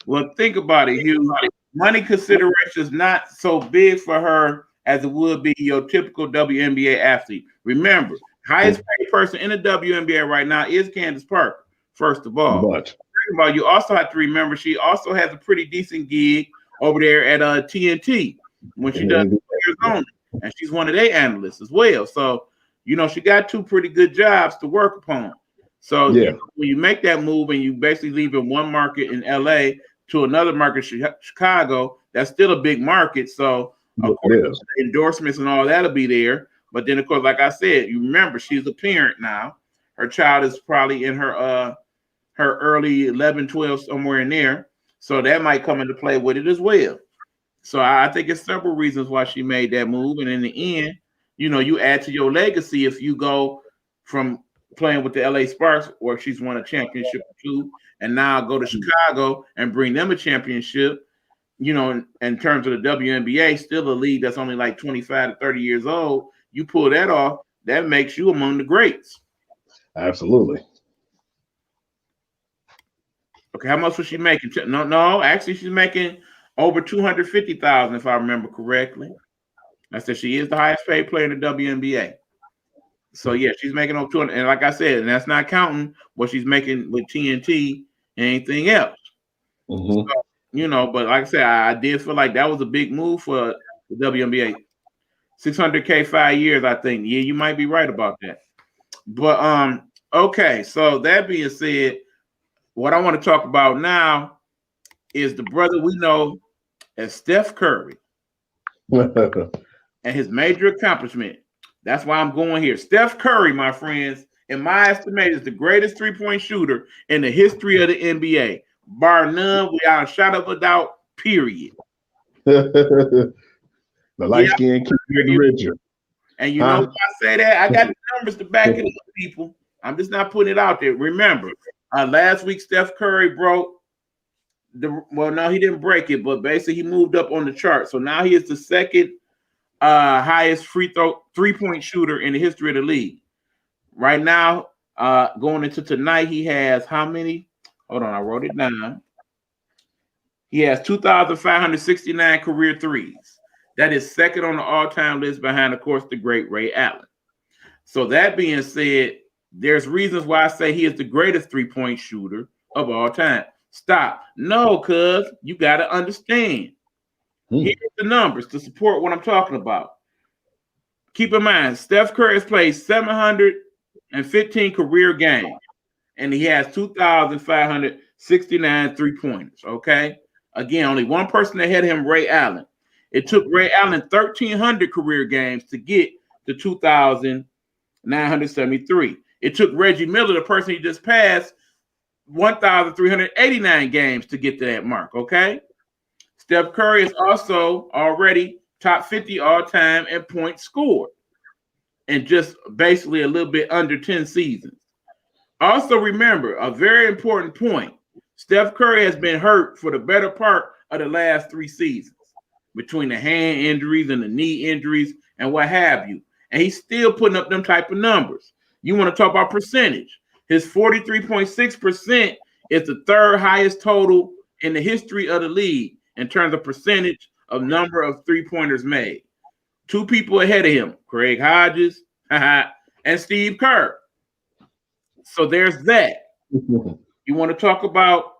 Speaker 1: Well, think about it, Hugh. Money consideration is not so big for her as it would be your typical WNBA athlete. Remember, highest paid person in the WNBA right now is Candace Parker, first of all.
Speaker 2: But
Speaker 1: Second of all, you also have to remember she also has a pretty decent gig over there at TNT when she does Arizona, and she's one of their analysts as well. So, she got two pretty good jobs to work upon. So when you make that move and you basically leave in one market in LA to another market, Chicago, that's still a big market. So, of course, endorsements and all that'll be there. But then, of course, like I said, you remember she's a parent now. Her child is probably in her early 11, 12, somewhere in there. So that might come into play with it as well. So I think it's several reasons why she made that move. And in the end, you add to your legacy if you go from playing with the LA Sparks, or she's won a championship or two, and now go to Chicago and bring them a championship. In terms of the WNBA, still a league that's only like 25 to 30 years old. You pull that off, that makes you among the greats.
Speaker 2: Absolutely.
Speaker 1: Okay, how much was she making? No, actually, she's making over $250,000, if I remember correctly. I said she is the highest paid player in the WNBA. So yeah, she's making over 200, and like I said, and that's not counting what she's making with TNT and anything else.
Speaker 2: Mm-hmm.
Speaker 1: So, but like I said, I did feel like that was a big move for the WNBA. $600K 5 years, I think. Yeah, you might be right about that. But okay, so that being said, what I want to talk about now is the brother we know as Steph Curry and his major accomplishment. That's why I'm going here. Steph Curry, my friends, in my estimate, is the greatest three-point shooter in the history of the NBA. Bar none, without a shadow of a doubt, period.
Speaker 2: The light skin keeps getting richer.
Speaker 1: And why I say that? I got the numbers to back it up, people. I'm just not putting it out there. Remember, last week Steph Curry broke no, he didn't break it, but basically he moved up on the chart. So now he is the second highest three-point shooter in the history of the league. Right now, going into tonight, he has how many? Hold on, I wrote it down. He has 2,569 career threes. That is second on the all-time list behind, of course, the great Ray Allen. So that being said, there's reasons why I say he is the greatest three-point shooter of all time. Stop. No, cuz you got to understand. Here's the numbers to support what I'm talking about. Keep in mind, Steph Curry has played 715 career games, and he has 2,569 three-pointers, okay? Again, only one person ahead of him, Ray Allen. It took Ray Allen 1,300 career games to get to 2,973. It took Reggie Miller, the person he just passed, 1,389 games to get to that mark, okay? Steph Curry is also already top 50 all-time in points scored and just basically a little bit under 10 seasons. Also remember, a very important point, Steph Curry has been hurt for the better part of the last 3 seasons between the hand injuries and the knee injuries and what have you. And he's still putting up them type of numbers. You want to talk about percentage. His 43.6% is the third highest total in the history of the league in terms of percentage of number of three-pointers made. 2 people ahead of him, Craig Hodges and Steve Kerr. So there's that. You want to talk about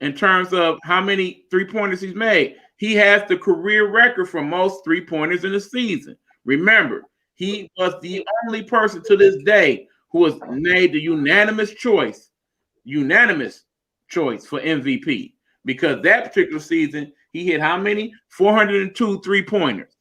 Speaker 1: in terms of how many 3-pointers he's made? He has the career record for most 3-pointers in the season. Remember, he was the only person to this day who was made the unanimous choice for MVP, because that particular season he hit how many? 402 3-pointers.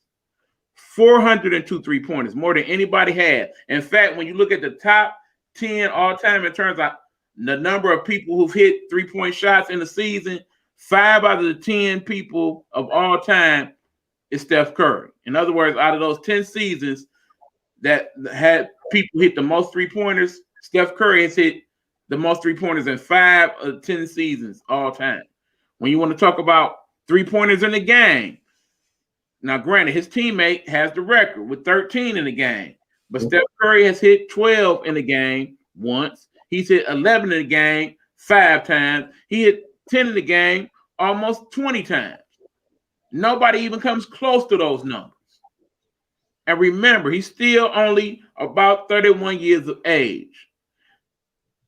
Speaker 1: 402 3-pointers, more than anybody had. In fact, when you look at the top 10 all time in terms of the number of people who've hit 3-point shots in the season, 5 out of the 10 people of all time is Steph Curry. In other words, out of those 10 seasons that had people hit the most 3-pointers, Steph Curry has hit the most 3-pointers in 5 of 10 seasons all time. When you want to talk about 3-pointers in the game, now granted, his teammate has the record with 13 in the game, but Steph Curry has hit 12 in the game once. He's hit 11 in the game 5 times. He hit 10 in the game almost 20 times. Nobody even comes close to those numbers. And remember, he's still only about 31 years of age.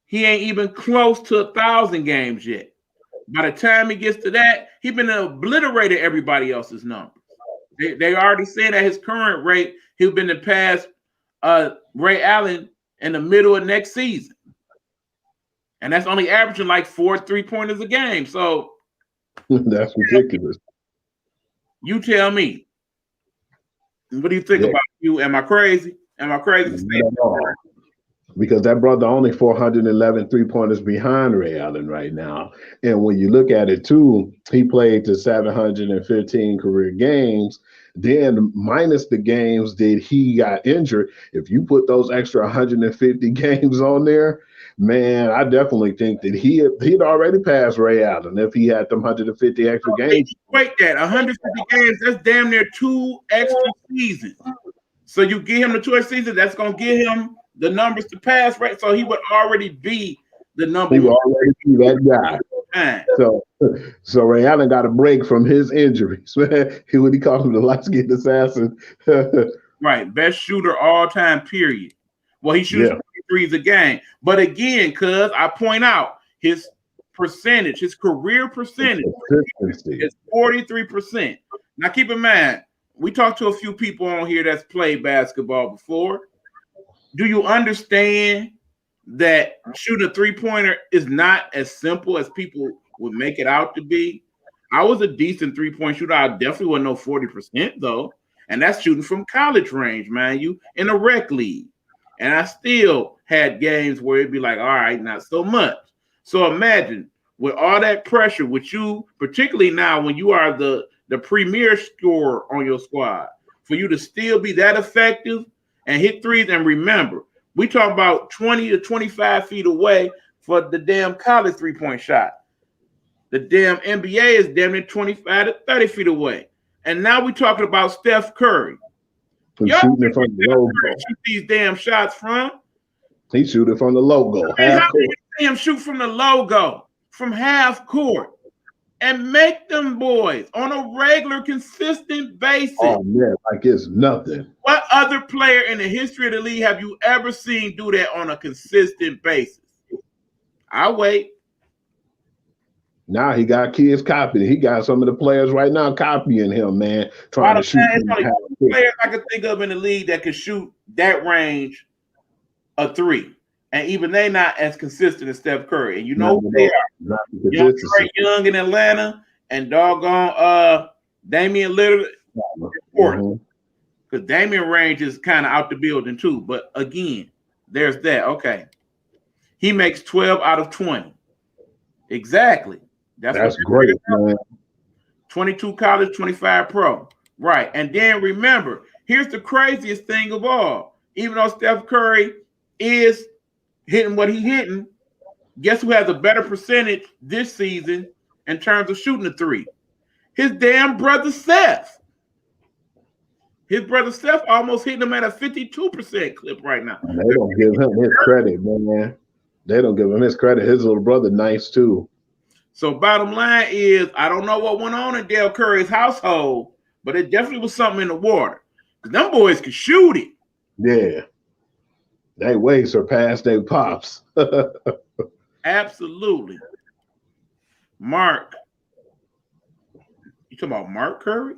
Speaker 1: He ain't even close to 1,000 games yet. By the time he gets to that, he's been obliterated everybody else's numbers. They already said at his current rate, he'll been to pass Ray Allen in the middle of next season. And that's only averaging like 4 3-pointers a game. So
Speaker 2: that's ridiculous.
Speaker 1: You tell me. What do you think about you? Am I crazy? Am I crazy?
Speaker 2: Because that brother only 411 3-pointers behind Ray Allen right now. And when you look at it too, he played to 715 career games. Then minus the games that he got injured, if you put those extra 150 games on there, man, I definitely think that he'd already passed Ray Allen if he had them 150 extra games.
Speaker 1: Wait, that 150 games, that's damn near 2 extra seasons. So you give him the 2 extra seasons, that's going to give him the numbers to pass, right? So he would already be the number.
Speaker 2: He would already be that guy. So Ray Allen got a break from his injuries. He calls him the light-skinned assassin.
Speaker 1: Right, best shooter all time, period. Well, he shoots 3s a game. But again, cuz I point out his percentage, his career percentage is 43%. Now keep in mind, we talked to a few people on here that's played basketball before. Do you understand that shooting a 3-pointer is not as simple as people would make it out to be? I was a decent 3-point shooter. I definitely wasn't no 40% though. And that's shooting from college range, man. You in a rec league. And I still had games where it'd be like, all right, not so much. So imagine with all that pressure, with you, particularly now when you are the premier scorer on your squad, for you to still be that effective and hit 3s. And remember, we talk about 20 to 25 feet away for the damn college 3-point shot. The damn NBA is damn near 25 to 30 feet away. And now we're talking about Steph Curry. Y'all shooting from the logo. Shoot these damn shots from?
Speaker 2: He's shooting from the logo.
Speaker 1: How do you see him shoot from the logo, from half court, and make them boys on a regular, consistent basis?
Speaker 2: Oh, man, like it's nothing.
Speaker 1: What other player in the history of the league have you ever seen do that on a consistent basis? I'll wait.
Speaker 2: Now he got kids copying. He got some of the players right now copying him, man, trying to shoot.
Speaker 1: Players I can think of in the league that can shoot that range a 3. And even they not as consistent as Steph Curry. And you know who they are. Young Trae Young in Atlanta and doggone Damian Lillard. Important. Because Damian range is kind of out the building too. But again, there's that. Okay. He makes 12 out of 20. Exactly. That's
Speaker 2: great, man.
Speaker 1: 22 college, 25 pro. Right. And then remember, here's the craziest thing of all. Even though Steph Curry is hitting what he's hitting, guess who has a better percentage this season in terms of shooting the 3? His damn brother Seth. His brother Seth almost hitting him at a 52% clip right now.
Speaker 2: And they don't give him his credit, man. They don't give him his credit. His little brother nice too.
Speaker 1: So bottom line is, I don't know what went on in Dale Curry's household, but it definitely was something in the water. Because them boys could shoot it.
Speaker 2: Yeah. They way surpassed their pops.
Speaker 1: Absolutely. Mark, you talking about Mark Curry?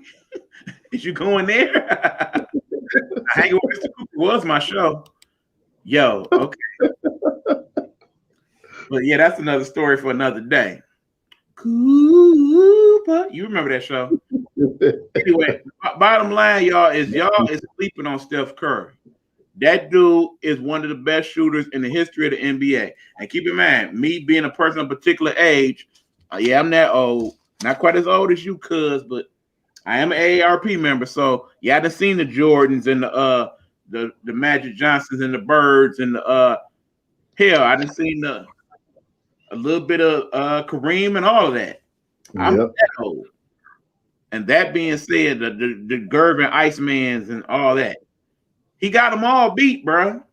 Speaker 1: Is you going there? Hanging with Mr. Cooper was my show. Yo, okay. But yeah, that's another story for another day. Cooper. You remember that show? Anyway, bottom line, y'all is sleeping on Steph Curry. That dude is one of the best shooters in the history of the NBA. And keep in mind, me being a person of particular age, yeah, I'm that old. Not quite as old as you, cuz, but I am an AARP member. So yeah, I done seen the Jordans and the Magic Johnsons and the Birds and the hell, I done seen a little bit of Kareem and all of that. I'm that old. And that being said, the Gervin Icemans and all that, he got them all beat, bro.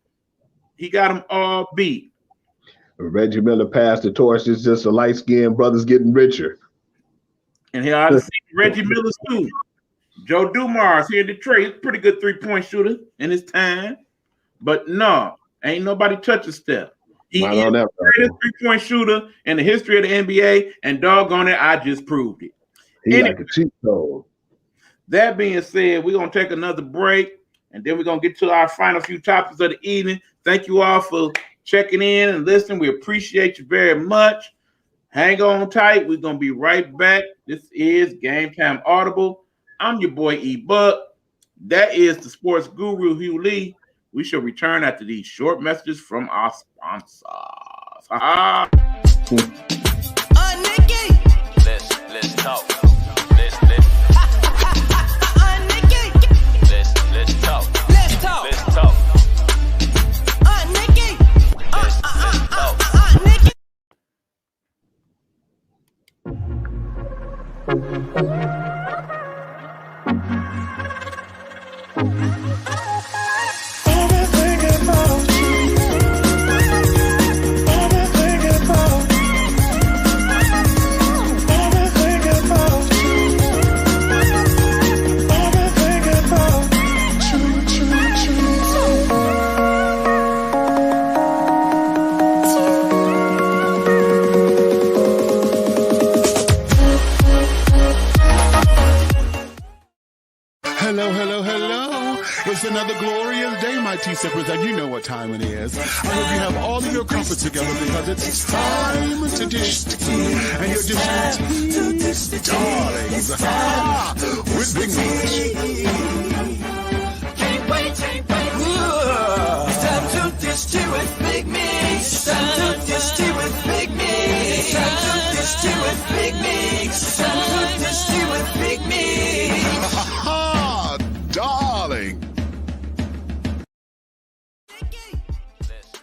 Speaker 1: He got them all beat.
Speaker 2: Reggie Miller passed the torch. It's just a light-skinned brothers getting richer.
Speaker 1: And here I see Reggie Miller too. Joe Dumars here in Detroit. He's a pretty good three-point shooter in his time. But no, ain't nobody touching Steph. He is the greatest three-point shooter in the history of the NBA, and doggone it, I just proved it.
Speaker 2: Anyway, like a cheat code.
Speaker 1: That being said, we're going to take another break, and then we're going to get to our final few topics of the evening. Thank you all for checking in and listening. We appreciate you very much. Hang on tight. We're going to be right back. This is Game Time Audible. I'm your boy E-Buck. That is the sports guru, Hugh Lee. We shall return after these short messages from our sponsors.
Speaker 3: Nikki. Let's talk. Let's talk. Let's talk. Let's talk. Nikki. Nikki.
Speaker 10: Hello. It's another glorious day, my T-Sippers, and you know what time it is. I hope you have all of your comforts together because it's time to dish tea. And you're dishing tea, darlings, with Big Meat.
Speaker 3: Can't wait. It's time to dish tea with Big Meat. It's time to dish tea with Big Meat. It's time to dish tea with Big Meat. It's time to dish tea with Big Meat.
Speaker 10: Darling.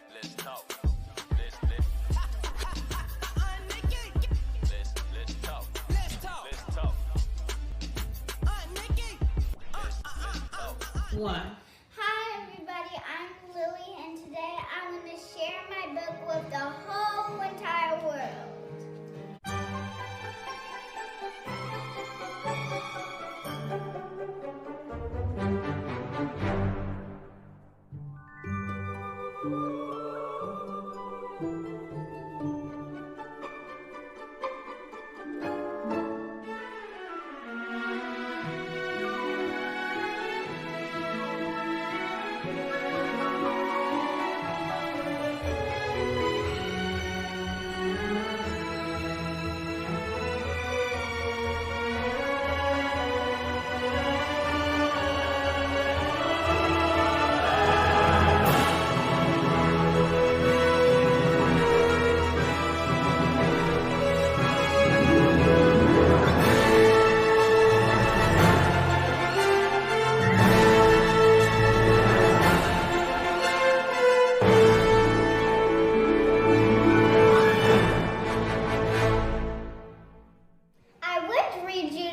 Speaker 3: Let's talk.
Speaker 11: One. Hi everybody, I'm Lily, and today I'm going to share my book with the whole entire world.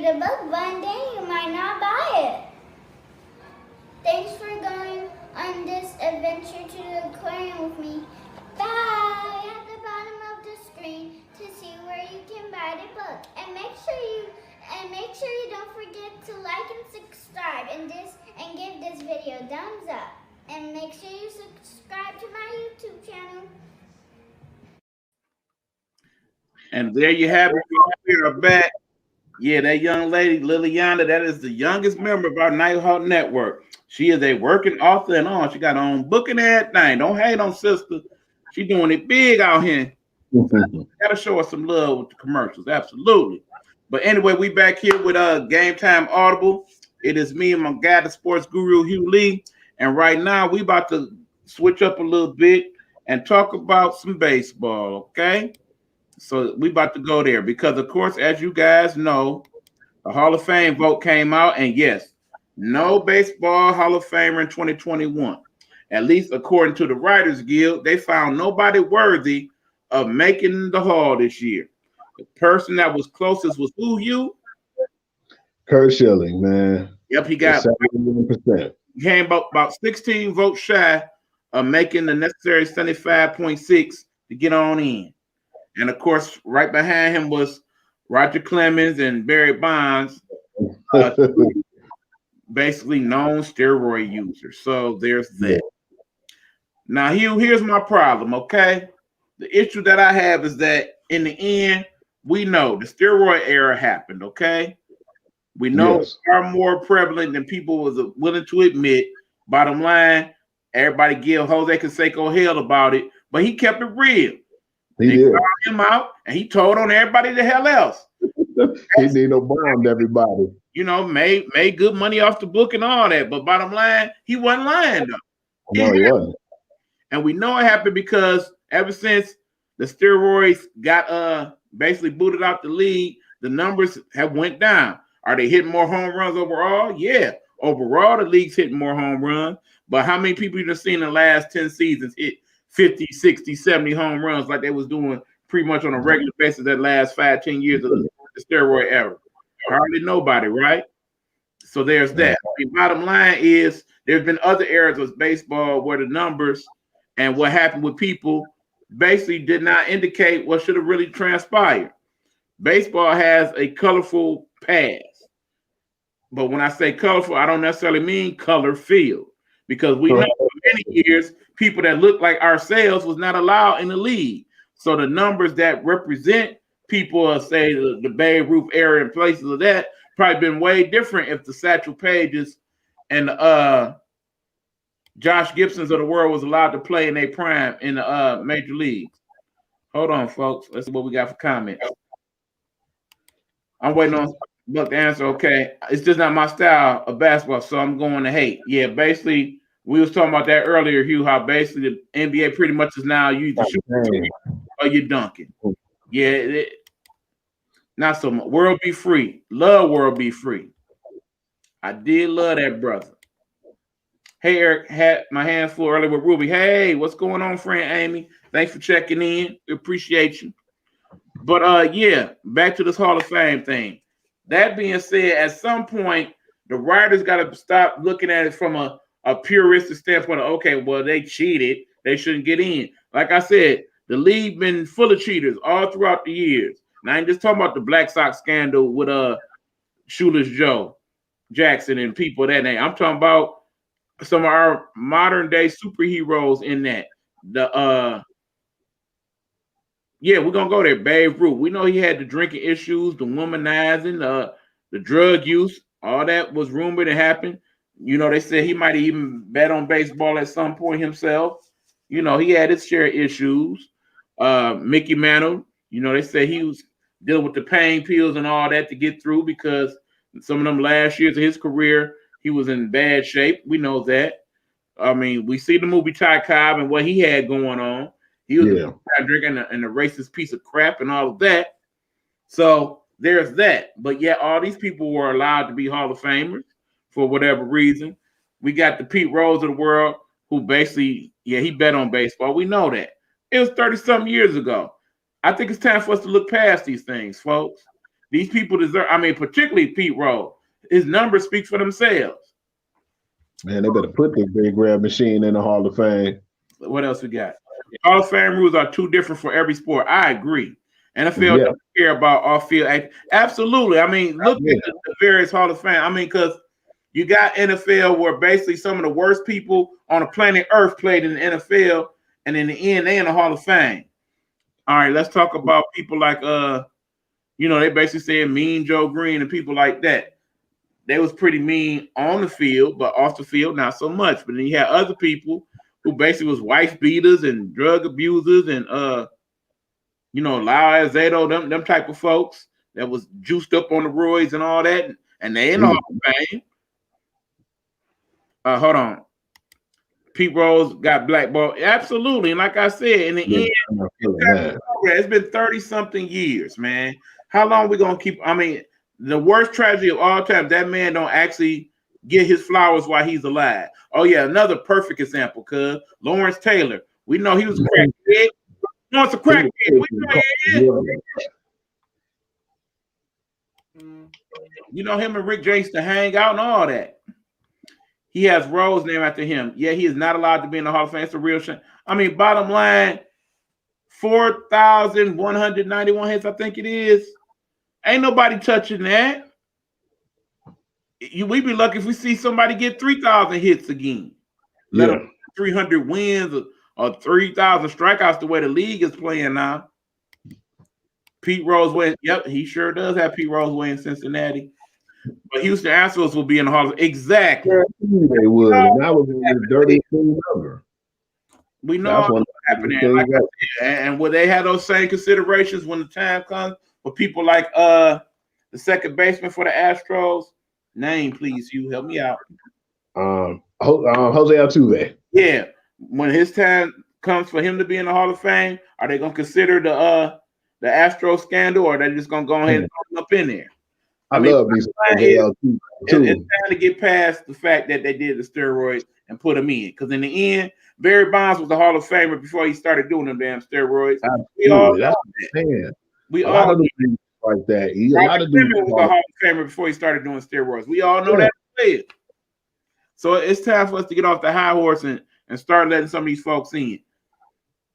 Speaker 11: The book, one day you might not buy it. Thanks for going on this adventure to the aquarium with me. Bye! At the bottom of the screen to see where you can buy the book. And make sure you don't forget to like and subscribe and give this video a thumbs up. And make sure you subscribe to my YouTube channel.
Speaker 1: And there you have it. We are back. Yeah, that young lady, Liliana, that is the youngest member of our Nighthawk Network. She is a working author and on. She got her own book and everything. Don't hate on sister. She doing it big out here. Gotta show us some love with the commercials. Absolutely. But anyway, we back here with GameTime Audible. It is me and my guy, the sports guru, Hugh Lee. And right now, we about to switch up a little bit and talk about some baseball, okay? So we about to go there because, of course, as you guys know, the Hall of Fame vote came out, and yes, no baseball Hall of Famer in 2021. At least according to the Writers Guild, they found nobody worthy of making the Hall this year. The person that was closest was who, you?
Speaker 2: Kurt Schilling, man.
Speaker 1: Yep, he got
Speaker 2: 71%.
Speaker 1: He came about 16 votes shy of making the necessary 75.6 to get on in. And of course, right behind him was Roger Clemens and Barry Bonds, basically known steroid users. So there's that. Now, Hugh, here's my problem, okay? The issue that I have is that in the end, we know the steroid era happened, okay? We know it's far more prevalent than people was willing to admit. Bottom line, everybody give Jose Canseco hell about it, but he kept it real. They called him out, and he told on everybody the hell else.
Speaker 2: He need no bombed everybody.
Speaker 1: You know, made good money off the book and all that. But bottom line, he wasn't lying though.
Speaker 2: No, he wasn't.
Speaker 1: And we know it happened because ever since the steroids got basically booted out the league, the numbers have went down. Are they hitting more home runs overall? Yeah. Overall, the league's hitting more home runs. But how many people you've seen in the last 10 seasons hit 50, 60, 70 home runs like they was doing pretty much on a regular basis that last 5, 10 years of the steroid era? Hardly nobody, right? So there's that. The bottom line is there's been other eras of baseball where the numbers and what happened with people basically did not indicate what should have really transpired. Baseball has a colorful past. But when I say colorful, I don't necessarily mean color field. Because we know for many years, people that look like ourselves was not allowed in the league. So the numbers that represent people, say the Babe Ruth era and places of that, probably been way different if the Satchel Pages and Josh Gibsons of the world was allowed to play in their prime in the major leagues. Hold on, folks. Let's see what we got for comments. I'm waiting on Buck to answer. Okay, it's just not my style of basketball, so I'm going to hate. Yeah, basically, we was talking about that earlier, Hugh, how basically the NBA pretty much is now you either shoot or you're dunking. Yeah, not so much. World be free. Love world be free. I did love that brother. Hey, Eric, had my hands full earlier with Ruby. Hey, what's going on, friend Amy? Thanks for checking in. We appreciate you. But yeah, back to this Hall of Fame thing. That being said, at some point, the writers got to stop looking at it from a puristic standpoint of, okay, well, they cheated. They shouldn't get in. Like I said, the league been full of cheaters all throughout the years. And I ain't just talking about the Black Sox scandal with Shoeless Joe Jackson and people of that name. I'm talking about some of our modern day superheroes in that. Yeah, we're gonna go there. Babe Ruth. We know he had the drinking issues, the womanizing, the drug use. All that was rumored to happen. You know, they said he might even bet on baseball at some point himself. You know, he had his share of issues. Mickey Mantle, you know, they said he was dealing with the pain pills and all that to get through because some of them last years of his career, he was in bad shape. We know that. I mean, we see the movie Ty Cobb and what he had going on. He was drinking and a racist piece of crap and all of that. So there's that. But yet all these people were allowed to be Hall of Famers for whatever reason. We got the Pete Rose of the world who basically, he bet on baseball. We know that. It was 30-something years ago. I think it's time for us to look past these things, folks. These people deserve, I mean, particularly Pete Rose. His numbers speak for themselves.
Speaker 2: Man, they better put this big red machine in the Hall of Fame.
Speaker 1: What else we got? Hall of Fame rules are too different for every sport. I agree. NFL doesn't care about off-field act. Absolutely. I mean, look at the various Hall of Fame. I mean, because You got NFL where basically some of the worst people on the planet Earth played in the NFL, and in the end, they in the Hall of Fame. All right, let's talk about people like they basically saying Mean Joe Green and people like that. They was pretty mean on the field, but off the field, not so much. But then you had other people who basically was wife beaters and drug abusers and Lyle Azedo, them type of folks that was juiced up on the roids and all that, and they in the Hall of Fame. Hold on. Pete Rose got blackballed. Absolutely. And like I said, in the end, it's been 30-something years, man. How long we going to keep? I mean, the worst tragedy of all time, that man don't actually get his flowers while he's alive. Oh, yeah, another perfect example, cuz Lawrence Taylor. We know he was a crackhead. No, it's a crackhead. We know he is. You know, him and Rick James to hang out and all that. He has Rose named after him. Yeah, he is not allowed to be in the Hall of Fame. It's a real shame. I mean, bottom line, 4,191 hits, I think it is. Ain't nobody touching that. We be lucky if we see somebody get 3,000 hits again. Let them 300 wins or 3,000 strikeouts the way the league is playing now. Pete Rose wins. Yep, he sure does have Pete Rose win in Cincinnati. But Houston Astros will be in the Hall of Fame. Exactly.
Speaker 2: Yeah, they would. That was a dirty number.
Speaker 1: We know what's happening. Like I said, and will they have those same considerations when the time comes for people like the second baseman for the Astros? Name, please, Hugh. Help me out.
Speaker 2: Jose Altuve.
Speaker 1: Yeah. When his time comes for him to be in the Hall of Fame, are they going to consider the Astro scandal, or are they just going to go ahead and throw him up in there?
Speaker 2: I love these.
Speaker 1: It's time to get past the fact that they did the steroids and put him in. Because in the end, Barry Bonds was the Hall of Famer before he started doing them damn steroids. We all know that. We all know
Speaker 2: like that.
Speaker 1: Robert Clemens was the Hall of Famer before he started doing steroids. We all know that. So it's time for us to get off the high horse and start letting some of these folks in.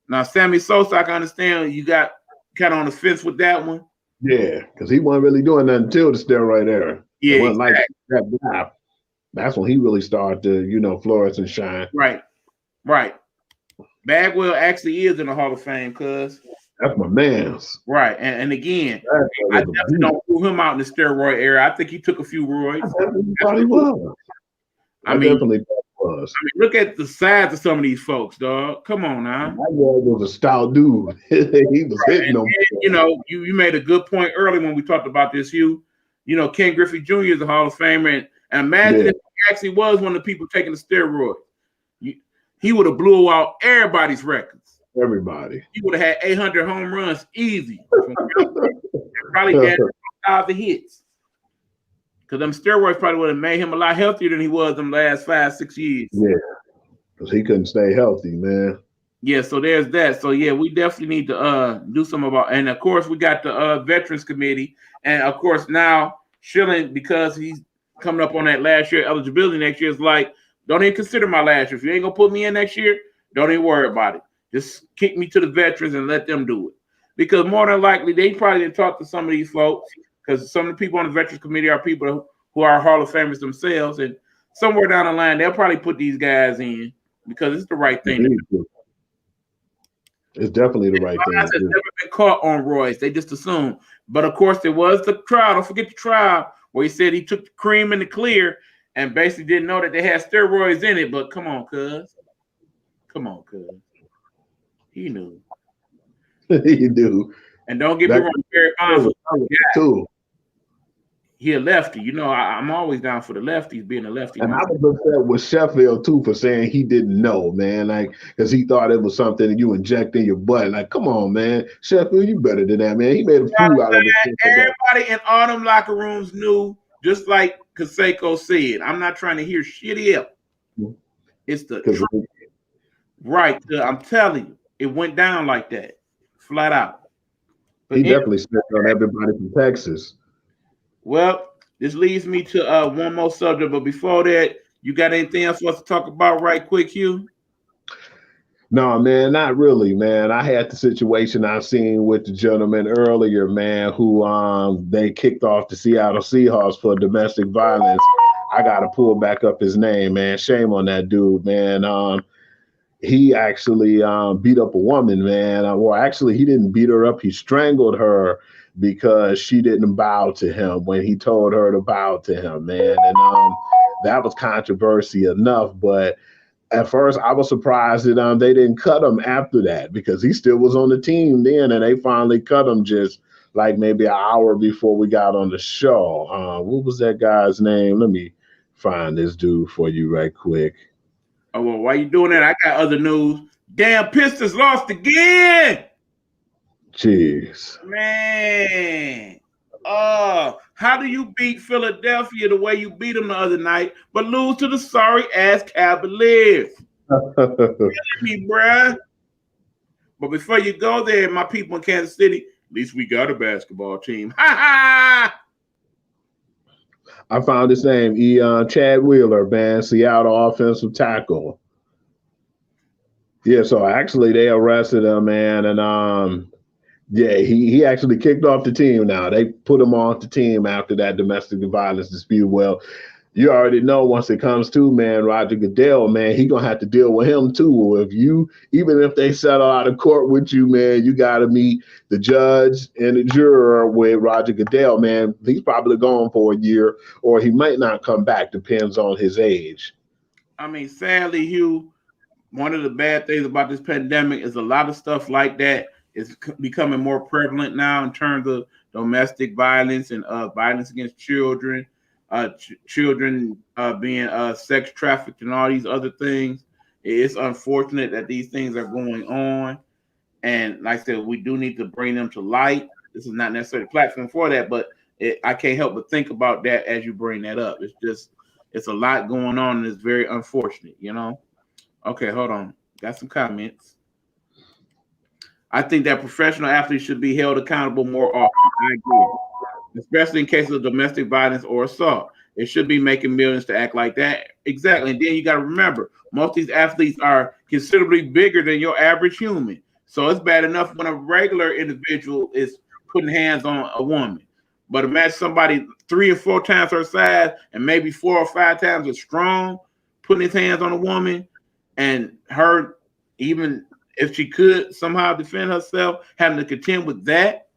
Speaker 1: Now, Sammy Sosa, I can understand you got kind of on the fence with that one.
Speaker 2: Yeah, because he wasn't really doing nothing until the steroid era.
Speaker 1: Yeah,
Speaker 2: exactly. Like that. That's when he really started to, flourish and shine.
Speaker 1: Right. Bagwell actually is in the Hall of Fame, cuz.
Speaker 2: That's my man's.
Speaker 1: Right. And again, I definitely don't rule him out in the steroid era. I think he took a few roids.
Speaker 2: Probably was.
Speaker 1: I mean, look at the size of some of these folks, dog. Come on now.
Speaker 2: That guy was a stout dude. He was hitting them.
Speaker 1: You made a good point earlier when we talked about this, Hugh. Ken Griffey Jr. is a Hall of Famer, and imagine if he actually was one of the people taking the steroids. He would have blew out everybody's records.
Speaker 2: Everybody.
Speaker 1: He would have had 800 home runs easy. Probably had 1,000 hits. Because them steroids probably would have made him a lot healthier than he was them last 5-6 years.
Speaker 2: Yeah, because he couldn't stay healthy, man.
Speaker 1: Yeah, so there's that. So, yeah, we definitely need to do something about – and, of course, we got the Veterans Committee. And, of course, now Schilling, because he's coming up on that last year eligibility next year, is like, don't even consider my last year. If you ain't going to put me in next year, don't even worry about it. Just kick me to the veterans and let them do it. Because more than likely, they probably didn't talk to some of these folks, because some of the people on the Veterans Committee are people who are Hall of Famers themselves. And somewhere down the line, they'll probably put these guys in because it's the right thing to do.
Speaker 2: It's definitely the right thing to do.
Speaker 1: Never been caught on roids. They just assume. But, of course, there was the trial. Don't forget the trial where he said he took the cream and the clear and basically didn't know that they had steroids in it. But come on, cuz. He knew.
Speaker 2: He knew.
Speaker 1: And don't get me wrong, Barry Bonds was he a lefty. I'm always down for the lefties being a lefty.
Speaker 2: And I was upset with Sheffield too for saying he didn't know, man. Like, because he thought it was something that you inject in your butt. Like, come on, man. Sheffield, you better than that, man. He made a fool out of it.
Speaker 1: Everybody in all them locker rooms knew, just like Canseco said. I'm not trying to hear shit else. It's the truth. Right. I'm telling you, it went down like that. Flat out.
Speaker 2: But he definitely stepped on everybody from Texas.
Speaker 1: Well, this leads me to one more subject. But before that, you got anything else for us to talk about right quick, Hugh?
Speaker 2: No, man, not really, man. I had the situation I seen with the gentleman earlier, man, who they kicked off the Seattle Seahawks for domestic violence. I gotta pull back up his name, man. Shame on that dude, man. He actually beat up a woman, man. Well, actually, he didn't beat her up. He strangled her because she didn't bow to him when he told her to bow to him, man. And that was controversy enough. But at first, I was surprised that they didn't cut him after that because he still was on the team then, and they finally cut him just like maybe an hour before we got on the show. What was that guy's name? Let me find this dude for you right quick.
Speaker 1: Oh, well, why you doing that? I got other news. Damn, Pistons lost again.
Speaker 2: Jeez.
Speaker 1: Man. How do you beat Philadelphia the way you beat them the other night, but lose to the sorry-ass Cavaliers? Me, bruh. But before you go there, my people in Kansas City, at least we got a basketball team. Ha ha!
Speaker 2: I found his name, Chad Wheeler, man, Seattle offensive tackle. Yeah, so actually they arrested him, man, and yeah, he actually kicked off the team now. They put him off the team after that domestic violence dispute. Well, you already know once it comes to, man, Roger Goodell, man, he gonna have to deal with him too. Even if they settle out of court with you, man, you gotta meet the judge and the juror with Roger Goodell, man. He's probably gone for a year, or he might not come back, depends on his age.
Speaker 1: I mean, sadly, Hugh, one of the bad things about this pandemic is a lot of stuff like that is becoming more prevalent now in terms of domestic violence and violence against children, children being sex trafficked and all these other things. It's unfortunate that these things are going on. And like I said, we do need to bring them to light. This is not necessarily a platform for that, but I can't help but think about that as you bring that up. It's a lot going on and it's very unfortunate, you know? Okay, hold on. Got some comments. I think that professional athletes should be held accountable more often. I agree. Especially in cases of domestic violence or assault. They should be making millions to act like that. Exactly. And then you got to remember, most of these athletes are considerably bigger than your average human. So it's bad enough when a regular individual is putting hands on a woman. But imagine somebody 3 or 4 times her size and maybe 4 or 5 times as strong, putting his hands on a woman, and her, even if she could somehow defend herself, having to contend with that.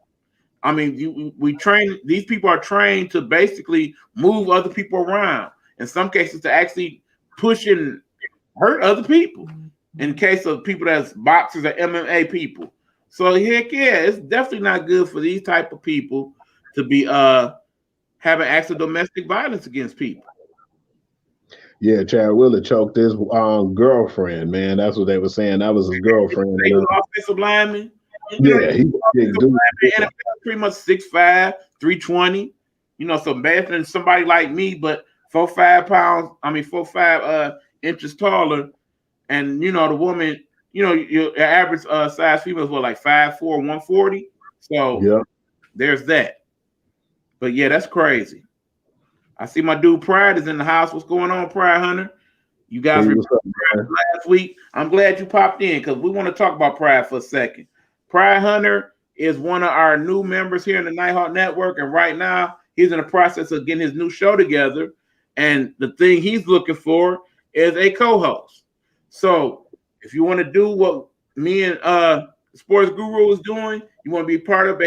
Speaker 1: I mean, we train, these people are trained to basically move other people around. In some cases, to actually push and hurt other people. In case of people that's boxers or MMA people. So heck yeah, it's definitely not good for these type of people to be having acts of domestic violence against people.
Speaker 2: Yeah, Chad Wheeler choked his girlfriend, man. That's what they were saying. That was his girlfriend.
Speaker 1: He was offensive lineman.
Speaker 2: Yeah, he big dude.
Speaker 1: NFL pretty much 6'5", 320. You know, so better than somebody like me, but 4'5" inches taller. And you know, the woman, you know, your average size female is what, like 5'4", 140. So yeah, there's that. But yeah, that's crazy. I see my dude Pride is in the house. What's going on, Pride Hunter? You guys remember Pride last week? I'm glad you popped in because we want to talk about Pride for a second. Pride Hunter is one of our new members here in the Nighthawk Network, and right now he's in the process of getting his new show together. And the thing he's looking for is a co-host. So if you want to do what me and Sports Guru is doing, you want to be part of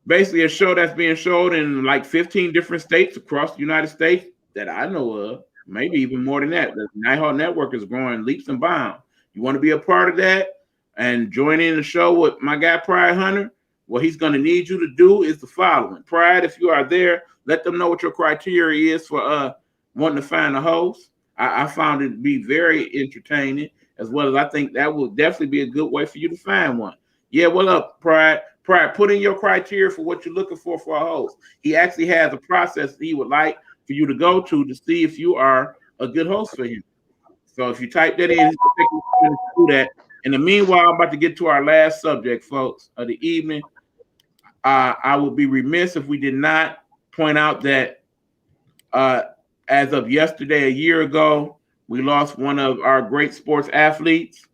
Speaker 1: basically a show that's being showed in like 15 different states across the United States that I know of, maybe even more than that. The Nighthawk Network is growing leaps and bounds. You want to be a part of that and join in the show with my guy Pride Hunter? What he's going to need you to do is the following. Pride, if you are there, let them know what your criteria is for wanting to find a host. I found it to be very entertaining, as well as I think that will definitely be a good way for you to find one. Yeah, what up, Pride? Pride, put in your criteria for what you're looking for a host. He actually has a process that he would like for you to go to see if you are a good host for him. So if you type that in, do that. In the meanwhile, I'm about to get to our last subject, folks, of the evening. I would be remiss if we did not point out that as of yesterday, a year ago, we lost one of our great sports athletes.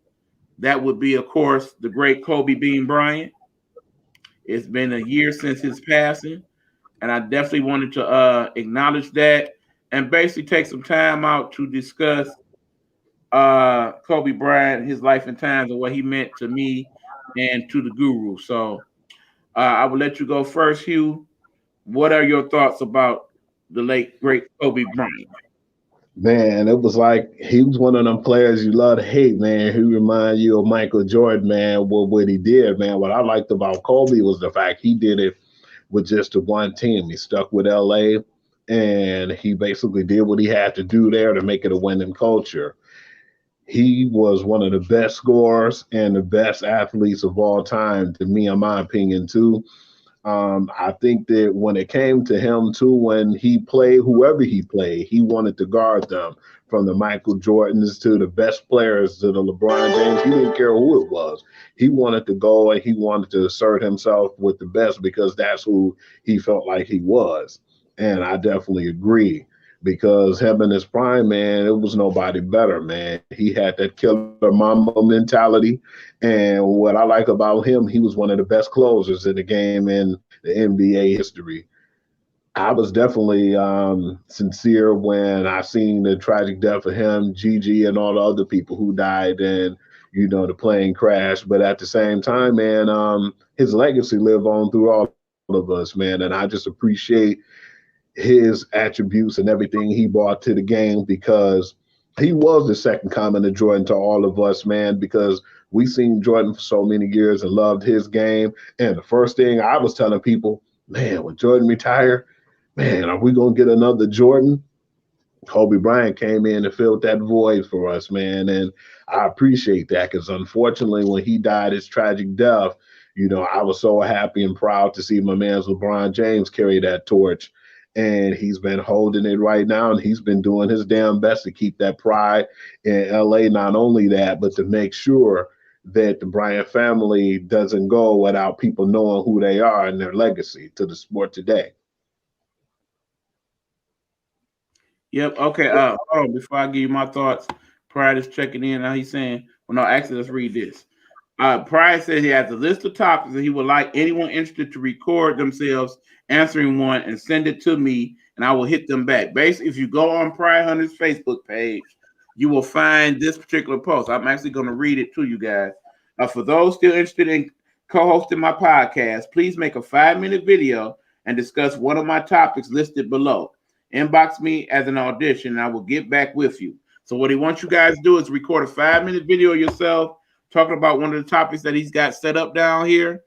Speaker 1: That would be, of course, the great Kobe Bean Bryant. It's been a year since his passing. and I definitely wanted to acknowledge that and basically take some time out to discuss Kobe Bryant, his life and times, and what he meant to me and to the Guru. So I will let you go first, Hugh. What are your thoughts about the late great Kobe Bryant?
Speaker 2: Man, it was like he was one of them players you love to hate, man. He remind you of Michael Jordan, man. What he did, man. What I liked about Kobe was the fact he did it with just the one team. He stuck with LA, and he basically did what he had to do there to make it a winning culture. He was one of the best scorers and the best athletes of all time, to me, in my opinion, too. I think that when it came to him too, when he played, whoever he played, he wanted to guard them. From the Michael Jordans to the best players to the LeBron James, he didn't care who it was. He wanted to go and he wanted to assert himself with the best because that's who he felt like he was. And I definitely agree because him in his prime, man, it was nobody better, man. He had that killer mama mentality. And what I like about him, he was one of the best closers in the game in the NBA history. I was definitely sincere when I seen the tragic death of him, Gigi, and all the other people who died in, the plane crash. But at the same time, man, his legacy lived on through all of us, man. And I just appreciate his attributes and everything he brought to the game because he was the second coming of Jordan to all of us, man, because we seen Jordan for so many years and loved his game. And the first thing I was telling people, man, when Jordan retired, man, are we going to get another Jordan? Kobe Bryant came in and filled that void for us, man. And I appreciate that because unfortunately, when he died his tragic death, I was so happy and proud to see my man LeBron James carry that torch. And he's been holding it right now, and he's been doing his damn best to keep that pride in LA. Not only that, but to make sure that the Bryant family doesn't go without people knowing who they are and their legacy to the sport today.
Speaker 1: Yep. Okay. Hold on. Before I give you my thoughts, Pride is checking in. Now he's saying, well, no, actually, let's read this. Pride says he has a list of topics that he would like anyone interested to record themselves answering one and send it to me, and I will hit them back. Basically, if you go on Pride Hunter's Facebook page, you will find this particular post. I'm actually going to read it to you guys. For those still interested in co-hosting my podcast, please make a 5-minute video and discuss one of my topics listed below. Inbox me as an audition, and I will get back with you. So what he wants you guys to do is record a 5-minute video of yourself talking about one of the topics that he's got set up down here.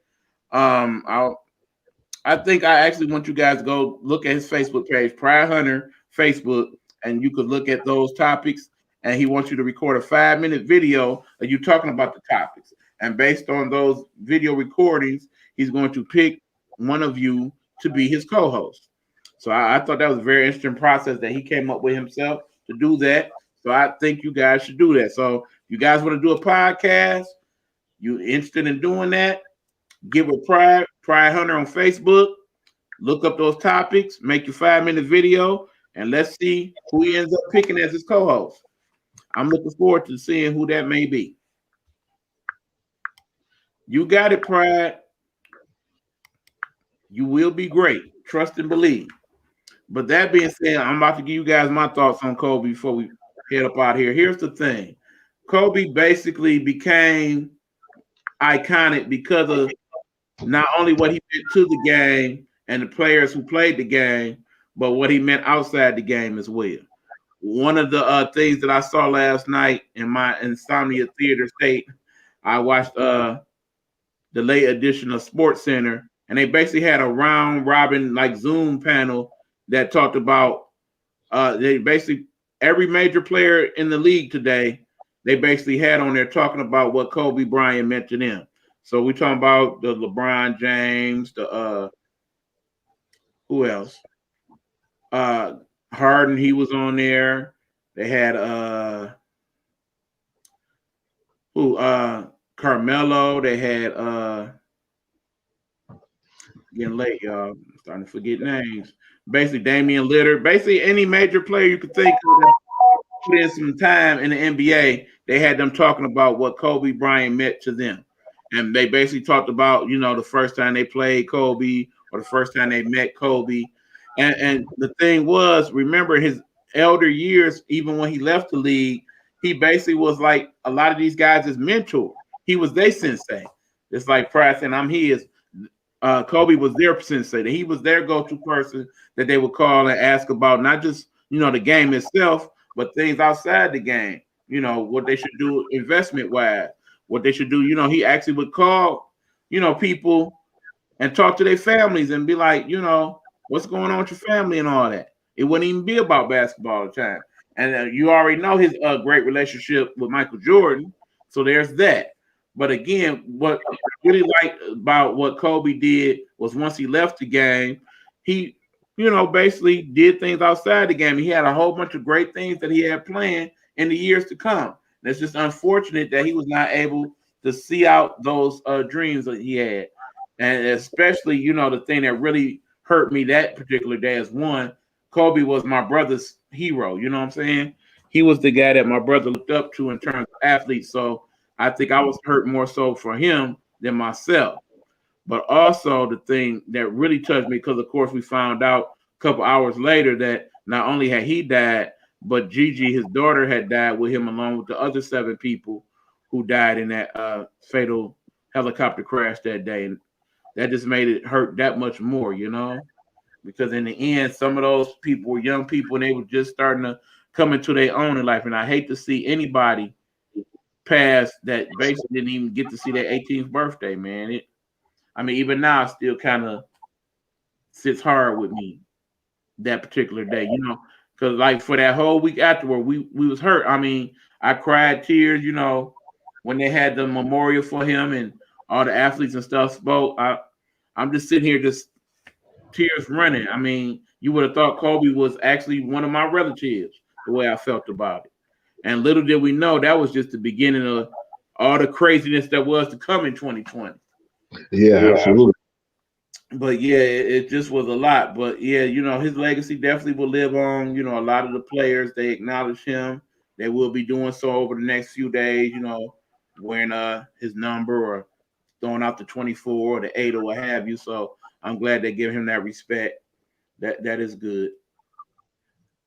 Speaker 1: I think I actually want you guys to go look at his Facebook page, Pride Hunter Facebook, and you could look at those topics. And he wants you to record a 5-minute video of you talking about the topics. And based on those video recordings, he's going to pick one of you to be his co-host. So I thought that was a very interesting process that he came up with himself to do that. So I think you guys should do that. So you guys want to do a podcast, you interested in doing that, give a Pride Hunter on Facebook, look up those topics, make your 5-minute video, and let's see who he ends up picking as his co-host. I'm looking forward to seeing who that may be. You got it, Pride. You will be great. Trust and believe. But that being said, I'm about to give you guys my thoughts on Kobe before we head up out here. Here's the thing. Kobe basically became iconic because of not only what he meant to the game and the players who played the game, but what he meant outside the game as well. One of the things that I saw last night in my Insomnia Theater state, I watched the late edition of Sports Center, and they basically had a round robin like Zoom panel that talked about they basically every major player in the league today, they basically had on there talking about what Kobe Bryant meant to them. So we're talking about the LeBron James, the who else? Harden, he was on there. They had Carmelo, they had getting late, y'all. I'm starting to forget names. Basically, Damian Lillard. Basically, any major player you could think of that put in some time in the NBA, they had them talking about what Kobe Bryant meant to them. And they basically talked about, the first time they played Kobe or the first time they met Kobe. And the thing was, remember his elder years, even when he left the league, he basically was like a lot of these guys' mentor. He was their sensei. It's like Price and I'm his. Kobe was their sensei. He was their go-to person that they would call and ask about not just the game itself, but things outside the game. What they should do investment-wise, what they should do. He actually would call people and talk to their families and be like, what's going on with your family and all that. It wouldn't even be about basketball all the time. And you already know his great relationship with Michael Jordan. So there's that. But again, what I really liked about what Kobe did was once he left the game, he, basically did things outside the game. He had a whole bunch of great things that he had planned in the years to come. And it's just unfortunate that he was not able to see out those dreams that he had. And especially, the thing that really hurt me that particular day is one, Kobe was my brother's hero. You know what I'm saying? He was the guy that my brother looked up to in terms of athletes. So I think I was hurt more so for him than myself. But also the thing that really touched me, because of course we found out a couple hours later that not only had he died, but Gigi, his daughter, had died with him along with the other 7 people who died in that fatal helicopter crash that day. And that just made it hurt that much more, because in the end, some of those people were young people and they were just starting to come into their own in life. And I hate to see anybody pass that basically didn't even get to see their 18th birthday, man. Even now, it still kind of sits hard with me that particular day, because like for that whole week afterward, we was hurt. I cried tears, when they had the memorial for him and all the athletes and stuff spoke. I'm just sitting here, just tears running. You would have thought Kobe was actually one of my relatives, the way I felt about it. And little did we know that was just the beginning of all the craziness that was to come in 2020.
Speaker 2: Yeah, absolutely.
Speaker 1: But yeah, it just was a lot. But yeah, his legacy definitely will live on. A lot of the players, they acknowledge him. They will be doing so over the next few days, wearing his number or throwing out the 24 or the 8 or what have you. So I'm glad they give him that respect. That is good.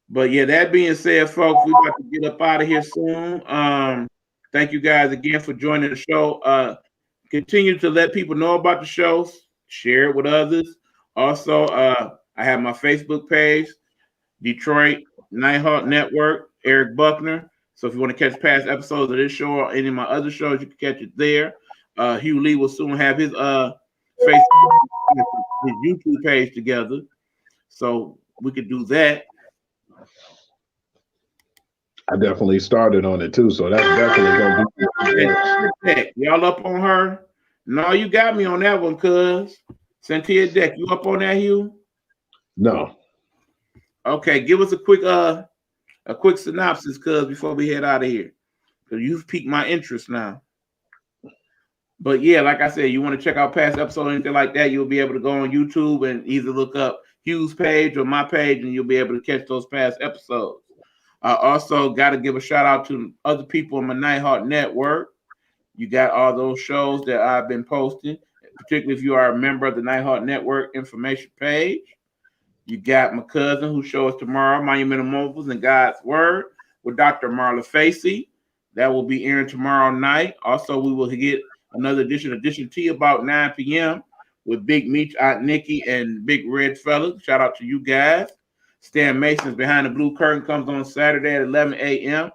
Speaker 1: But yeah, that being said, folks, we're about to get up out of here soon. Thank you guys again for joining the show. Continue to let people know about the shows. Share it with others. Also, I have my Facebook page, Detroit Nighthawk Network, Eric Buckner. So if you want to catch past episodes of this show or any of my other shows, you can catch it there. Hugh Lee will soon have his Facebook, his YouTube page together. So we could do that.
Speaker 2: I definitely started on it too, so that's definitely gonna
Speaker 1: be. Y'all up on her? No, you got me on that one, cuz. Cynthia Deck, you up on that, Hugh?
Speaker 2: No.
Speaker 1: Okay, give us a quick synopsis, cuz, before we head out of here, because you've piqued my interest now. But yeah, like I said, you want to check out past episodes or anything like that, you'll be able to go on YouTube and either look up Hugh's page or my page, and you'll be able to catch those past episodes. I also got to give a shout out to other people on my Nighthawk Network. You got all those shows that I've been posting, particularly if you are a member of the Nighthawk Network information page. You got my cousin who shows tomorrow, Monumental Mobiles and God's Word with Dr. Marla Facey. That will be airing tomorrow night. Also, we will get another edition T about 9 p.m. with Big Meech, Aunt Nikki, and Big Red Fella. Shout out to you guys. Stan Mason's Behind the Blue Curtain comes on Saturday at 11 a.m.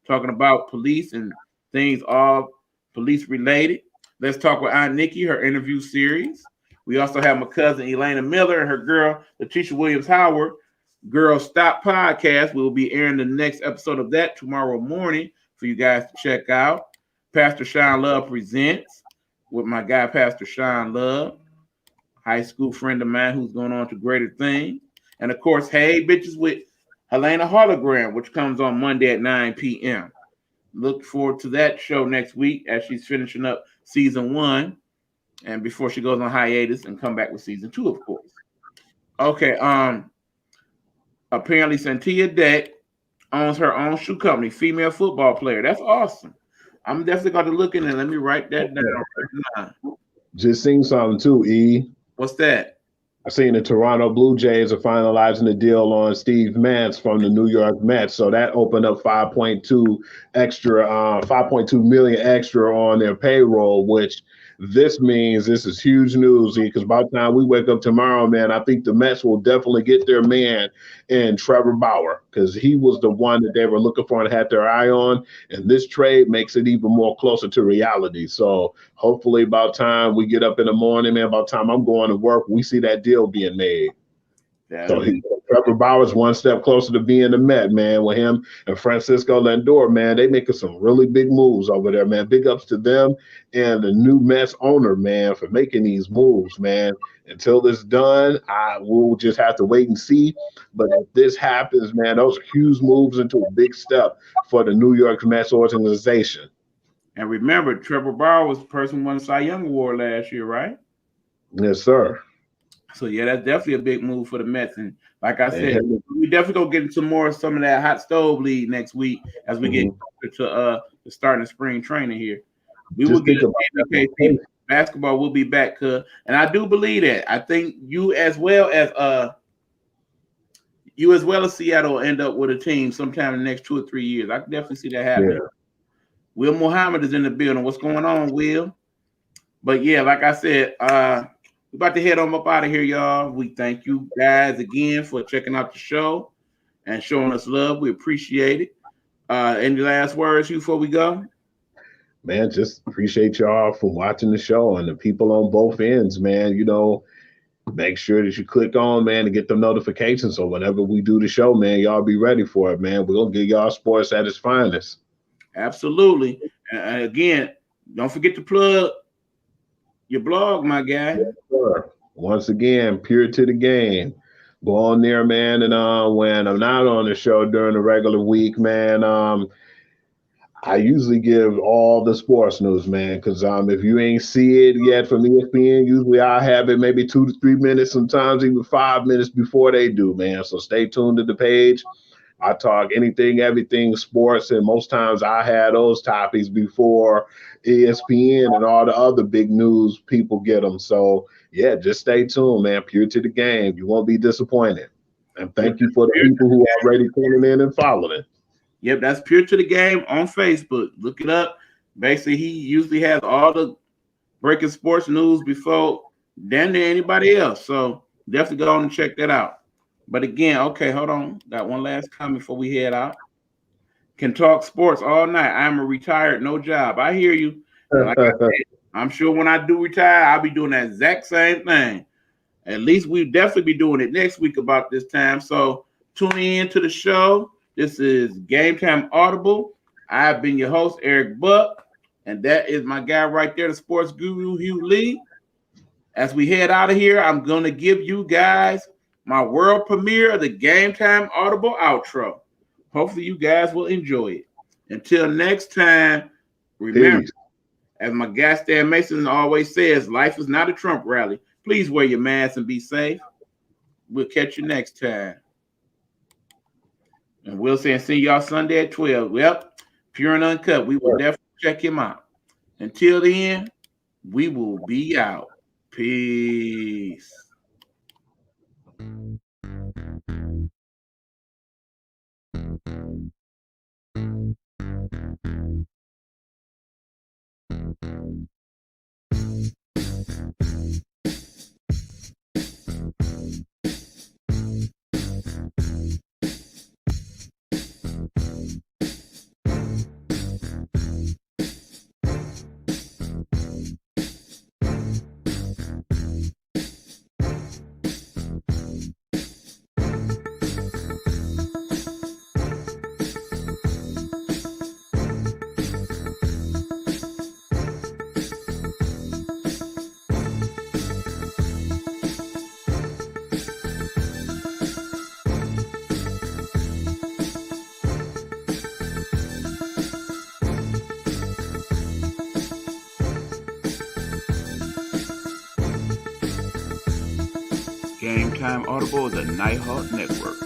Speaker 1: talking about police and things all police related. Let's talk with Aunt Nikki, her interview series. We also have my cousin Elena Miller and her girl Letitia Williams Howard. Girl Stop podcast. We will be airing the next episode of that tomorrow morning for you guys to check out. Pastor Sean Love presents with my guy Pastor Sean Love, high school friend of mine who's going on to greater things. And of course, Hey Bitches with Helena Hologram, which comes on Monday at 9 p.m. Look forward to that show next week as she's finishing up season 1 and before she goes on hiatus and come back with season 2, of course. Okay, apparently Cynthia Deck owns her own shoe company, female football player. That's awesome. I'm definitely going to look in and let me write that down right now.
Speaker 2: Just sing something too, E.
Speaker 1: What's that?
Speaker 2: I seen the Toronto Blue Jays are finalizing the deal on Steve Mance from the New York Mets, so that opened up 5.2 million extra on their payroll, which this means this is huge news because by the time we wake up tomorrow, man, I think the Mets will definitely get their man in Trevor Bauer because he was the one that they were looking for and had their eye on. And this trade makes it even more closer to reality. So hopefully about time we get up in the morning, man, about time I'm going to work, we see that deal being made. So Trevor Bauer's one step closer to being the Met, man. With him and Francisco Lindor, man, they making some really big moves over there, man. Big ups to them and the new Mets owner, man, for making these moves, man. Until it's done, will just have to wait and see. But if this happens, man, those are huge moves into a big step for the New York Mets organization.
Speaker 1: And remember, Trevor Bauer was the person who won the Cy Young Award last year, right?
Speaker 2: Yes, sir.
Speaker 1: So yeah, that's definitely a big move for the Mets. And like I said, we definitely gonna get into more of some of that hot stove lead next week as we get closer to starting the spring training here. We will get basketball will be back, and I do believe that. I think you as well as Seattle will end up with a team sometime in the next 2 or 3 years. I can definitely see that happening. Yeah. Will Muhammad is in the building. What's going on, Will? But yeah, like I said, we're about to head on up out of here, y'all. We thank you guys again for checking out the show and showing us love. We appreciate it. Any last words, Hugh, before we go?
Speaker 2: Man, just appreciate y'all for watching the show and the people on both ends, man. You know, make sure that you click on, man, to get the notifications. So whenever we do the show, man, y'all be ready for it, man. We're going to give y'all sports at its finest.
Speaker 1: Absolutely. And again, don't forget to plug your blog, my guy.
Speaker 2: Yes, sir. Once again, Pure to the Game. Go on there, man. And when I'm not on the show during the regular week, man, I usually give all the sports news, man, because if you ain't see it yet from ESPN, usually I have it maybe 2 to 3 minutes, sometimes even 5 minutes before they do, man. So stay tuned to the page. I talk anything, everything sports, and most times I have those topics before ESPN and all the other big news people get them. So, yeah, just stay tuned, man. Pure to the Game. You won't be disappointed. And thank you for the people who are already tuning in and following.
Speaker 1: Yep, that's Pure to the Game on Facebook. Look it up. Basically, he usually has all the breaking sports news before than anybody else. So definitely go on and check that out. But again, okay, hold on. Got one last comment before we head out. Can talk sports all night. I'm a retired, no job. I hear you. Like I said, I'm sure when I do retire, I'll be doing that exact same thing. At least we'll definitely be doing it next week about this time. So tune in to the show. This is GameTime Audible. I've been your host, Eric Buck, and that is my guy right there, the sports guru, Hugh Lee. As we head out of here, I'm going to give you guys my world premiere of the GameTime Audible outro. Hopefully you guys will enjoy it. Until next time, remember, as my guy Stan Mason always says, life is not a Trump rally. Please wear your mask and be safe. We'll catch you next time. And we'll see y'all Sunday at 12. Yep, Pure and Uncut. We will definitely check him out. Until then, we will be out. Peace. GameTime Audible is a Nighthawk Network.